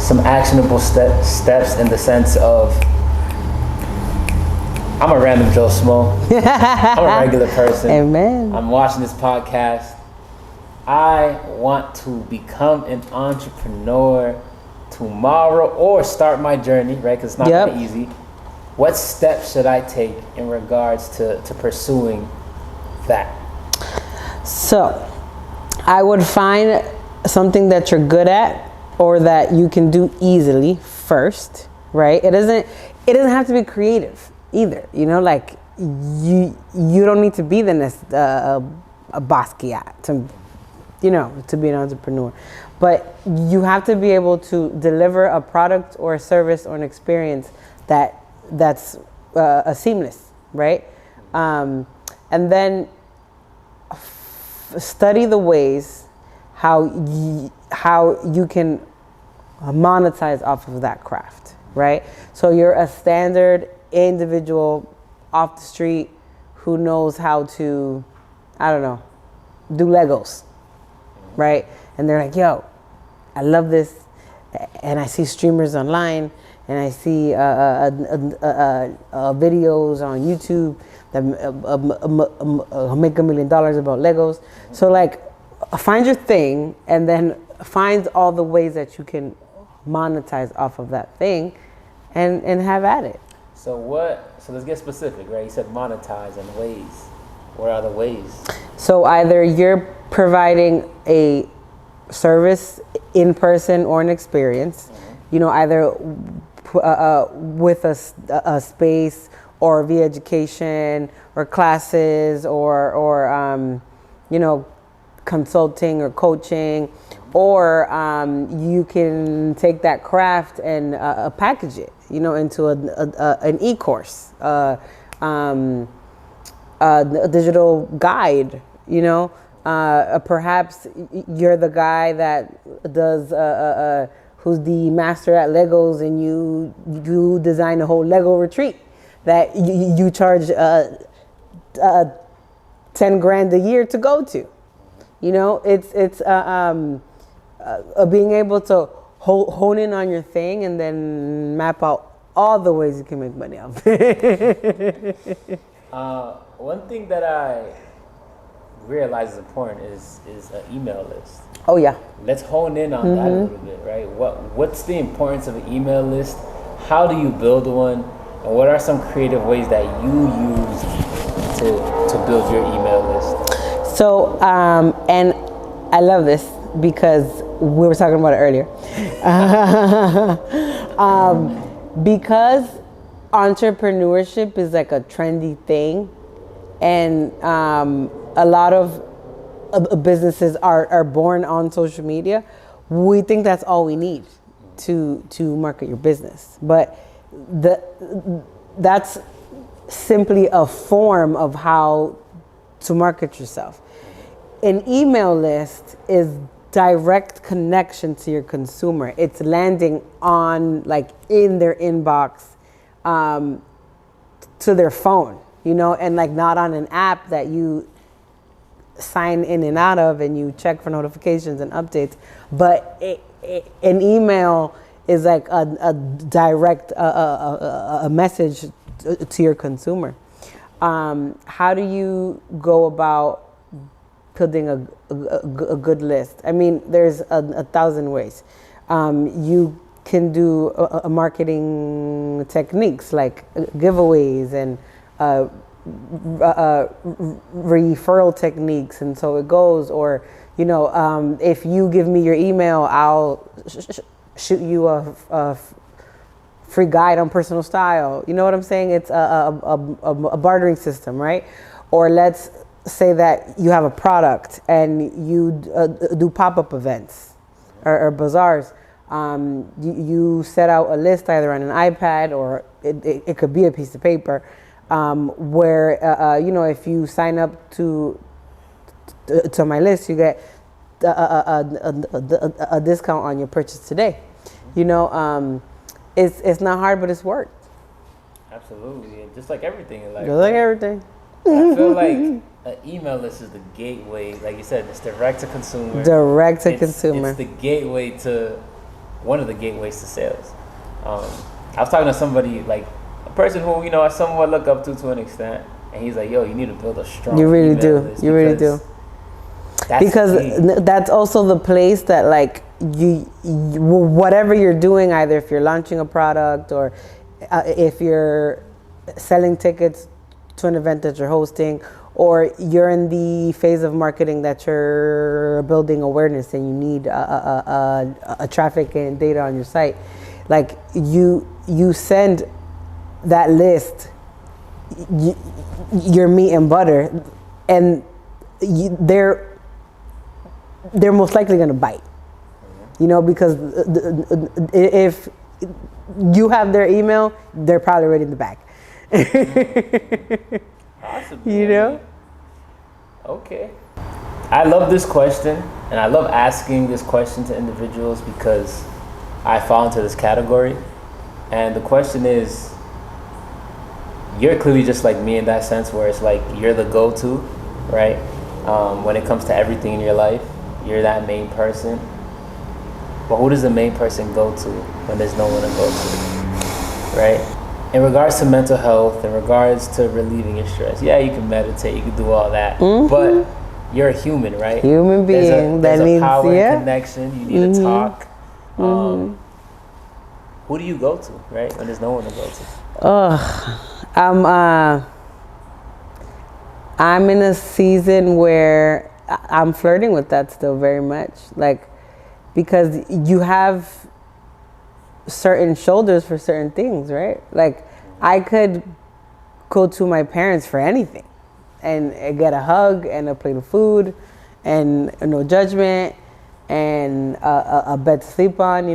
some actionable steps in the sense of, I'm a random Joe Smo. I'm a regular person. Amen. I'm watching this podcast. I want to become an entrepreneur tomorrow or start my journey, right? Because it's not that easy. What steps should I take in regards to pursuing that? So, I would find something that you're good at or that you can do easily first, right? It doesn't have to be creative either, you know, like you don't need to be the next a Basquiat to, you know, to be an entrepreneur, but you have to be able to deliver a product or a service or an experience that's seamless, right? And then study the ways how you can monetize off of that craft, right? So you're a standard individual off the street who knows how to, I don't know, do Legos, right? And they're like, yo, I love this, and I see streamers online, and I see videos on YouTube that make $1 million about Legos. So like, find your thing, and then find all the ways that you can monetize off of that thing, and have at it. So let's get specific, right? You said monetize and ways. What are the ways? So either you're providing a service in person or an experience, you know, either with a space or via education or classes or you know, consulting or coaching, or you can take that craft and package it, you know, into an e-course, a digital guide, you know. Perhaps you're the guy that does who's the master at Legos, and you design a whole Lego retreat that you charge $10,000 a year to go to. You know, it's being able to hone in on your thing and then map out all the ways you can make money off it. One thing that I realize is important is an email list. Oh yeah. Let's hone in on that a little bit, right? What's the importance of an email list? How do you build one? And what are some creative ways that you use to build your email list? So, and I love this because we were talking about it earlier. Because entrepreneurship is like a trendy thing, and a lot of businesses are born on social media. We think that's all we need to market your business, but that's simply a form of how to market yourself. An email list is direct connection to your consumer. It's landing on, like, in their inbox, to their phone, you know, and like not on an app that you sign in and out of and you check for notifications and updates. But an email is like a direct a message to your consumer. How do you go about building a good list? I mean, there's a thousand ways. You can do marketing techniques like giveaways and referral techniques, and so it goes. Or, you know, if you give me your email, I'll shoot you a free guide on personal style. You know what I'm saying? It's a bartering system, right? Or let's say that you have a product and you do pop-up events or bazaars. You set out a list either on an iPad or it could be a piece of paper, where you know, if you sign up to my list, you get a discount on your purchase today. You know, it's not hard, but it's work. Absolutely, and just like everything in life. Just like everything. I feel like an email list is the gateway. Like you said, it's direct to consumer. Direct to consumer. It's the gateway to one of the gateways to sales. I was talking to somebody, like a person who I somewhat look up to an extent, and he's like, "Yo, you need to build a strong." You really do. You really do. Because that's also the place that like you whatever you're doing, either if you're launching a product or if you're selling tickets to an event that you're hosting, or you're in the phase of marketing that you're building awareness and you need a traffic and data on your site, like you send that list your meat and butter, and they're most likely going to bite, because if you have their email, they're probably already in the back. Possibly. Okay. I love this question, and I love asking this question to individuals because I fall into this category. And the question is, you're clearly just like me in that sense, where it's like you're the go-to, right? When it comes to everything in your life, you're that main person. But who does the main person go to when there's no one to go to, right? In regards to mental health, in regards to relieving your stress, yeah, you can meditate, you can do all that, but you're a human, right? Human being. There's a power and connection. You need to talk. Who do you go to, right? When there's no one to go to. I'm in a season where I'm flirting with that still very much, like, because you have certain shoulders for certain things, right? Like, I could go to my parents for anything and get a hug and a plate of food and no judgment and a bed to sleep on,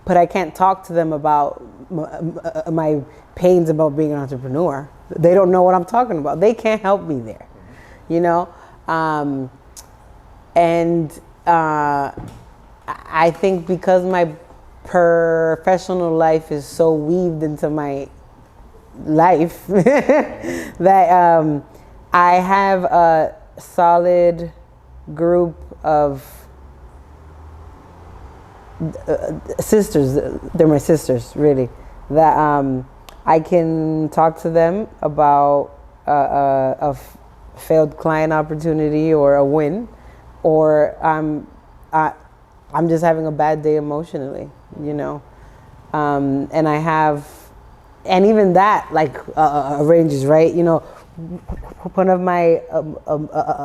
but I can't talk to them about my pains about being an entrepreneur. They don't know what I'm talking about. They can't help me there, I think because my professional life is so weaved into my life that I have a solid group of sisters. They're my sisters, really, that I can talk to them about a failed client opportunity or a win, or I'm just having a bad day emotionally, and I have, and even that like ranges, right? One of my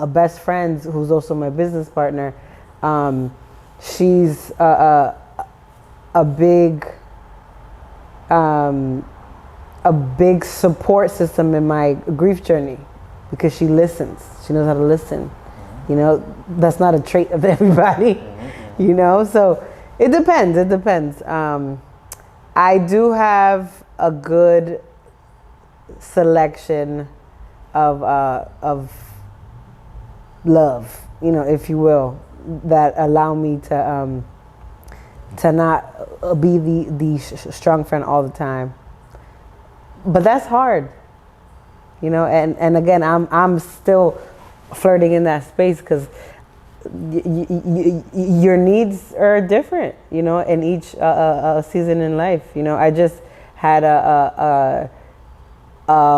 best friends, who's also my business partner, she's a big support system in my grief journey, because she listens. She knows how to listen. That's not a trait of everybody. So it depends. I do have a good selection of love, if you will, that allow me to not be the strong friend all the time. But that's hard, and again, I'm still flirting in that space, because your needs are different, in each season in life. I just had a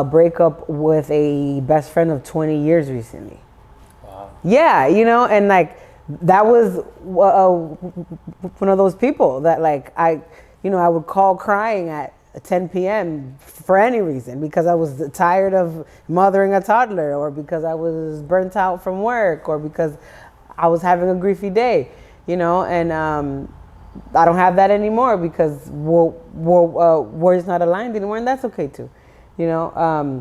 breakup with a best friend of 20 years recently. Wow. Yeah, and like that was one of those people that like I would call crying at 10 p.m. for any reason, because I was tired of mothering a toddler, or because I was burnt out from work, or because I was having a griefy day, and I don't have that anymore, because we're just not aligned anymore, and that's okay too, so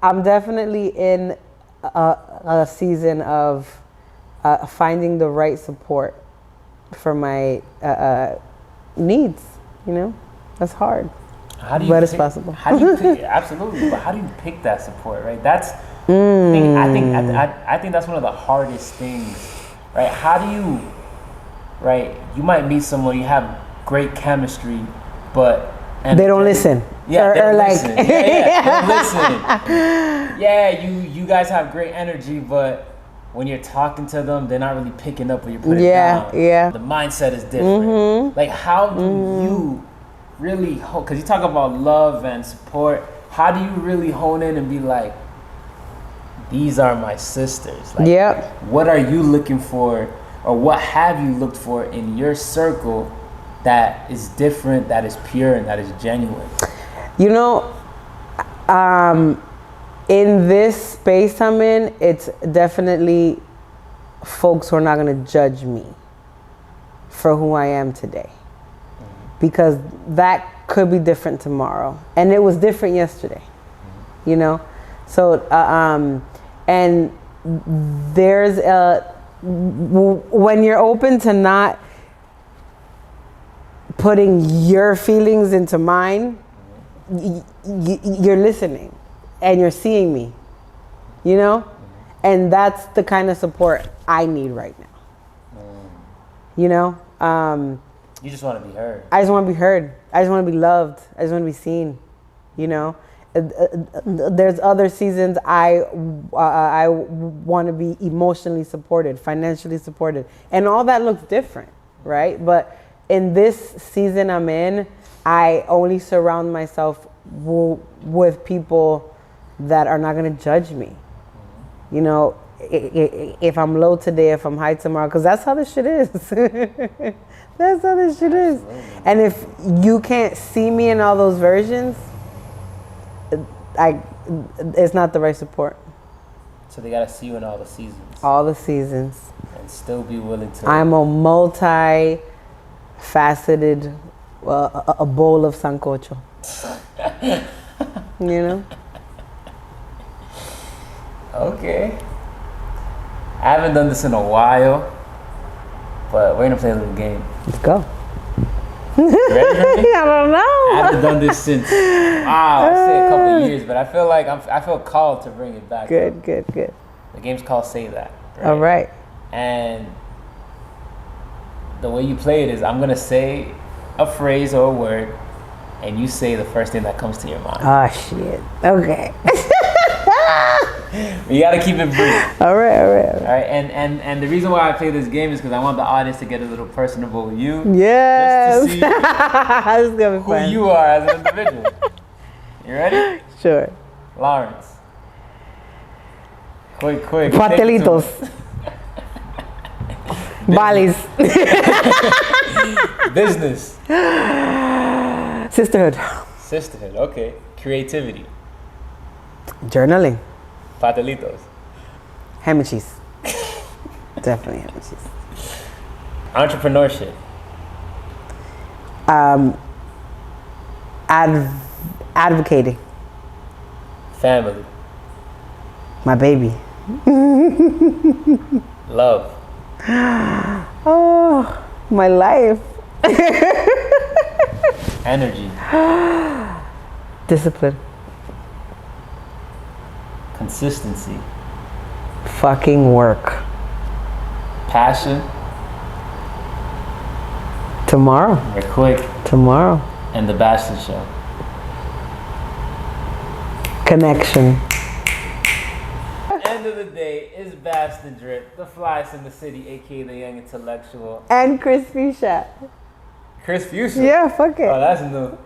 I'm definitely in a season of finding the right support for my needs, That's hard. But it's possible. How do you pick, absolutely, but how do you pick that support, right? That's I think that's one of the hardest things, right? How do you, right? You might meet someone, you have great chemistry, but they don't listen. Yeah, they or don't like listen. Yeah, they don't listen. Yeah, you guys have great energy, but when you're talking to them, they're not really picking up what you're putting down. Yeah. The mindset is different. Like, how do you really, because you talk about love and support, how do you really hone in and be like, these are my sisters? Like, what are you looking for, or what have you looked for in your circle that is different, that is pure, and that is genuine? You know, in this space I'm in, it's definitely folks who are not going to judge me for who I am today. Because that could be different tomorrow. And it was different yesterday, you know? So, and there's when you're open to not putting your feelings into mine, you're listening and you're seeing me, you know? And that's the kind of support I need right now. You know? You just want to be heard. I just want to be heard. I just want to be loved. I just want to be seen, you know? There's other seasons I want to be emotionally supported, financially supported, and all that looks different, right? But in this season I'm in, I only surround myself with people that are not going to judge me. You know, if I'm low today, if I'm high tomorrow, because that's how this shit is. That's how this shit is. And if you can't see me in all those versions, it's not the right support. So they gotta see you in all the seasons. All the seasons. And still be willing to. I'm a multi-faceted, a bowl of sancocho. You know? Okay. I haven't done this in a while, but we're gonna play a little game. Let's go. You ready for me? I don't know. I haven't done this since, I say a couple of years, but I feel like I feel called to bring it back. Good. The game's called Say That. Right? All right. And the way you play it is, I'm gonna say a phrase or a word, and you say the first thing that comes to your mind. Oh shit. Okay. You gotta keep it brief. All right. And the reason why I play this game is because I want the audience to get a little personable with you. Yes. Just to see This is gonna be who fun. you are as an individual. You ready? Sure. Lawrence. Quick. Patelitos. Balis. Business. Sisterhood. Okay. Creativity. Journaling. Patelitos. Ham and cheese. Definitely ham and cheese. Entrepreneurship. Advocating. Family. My baby. Love. Oh, my life. Energy. Discipline. Consistency. Fucking work. Passion. Tomorrow. We're quick. Tomorrow. And the Bastien Show. Connection. End of the day is Bastendrip, the flyest in the city, aka the young intellectual. And Cris Fuschia. Cris Fuschia? Yeah, fuck it. Oh, that's new.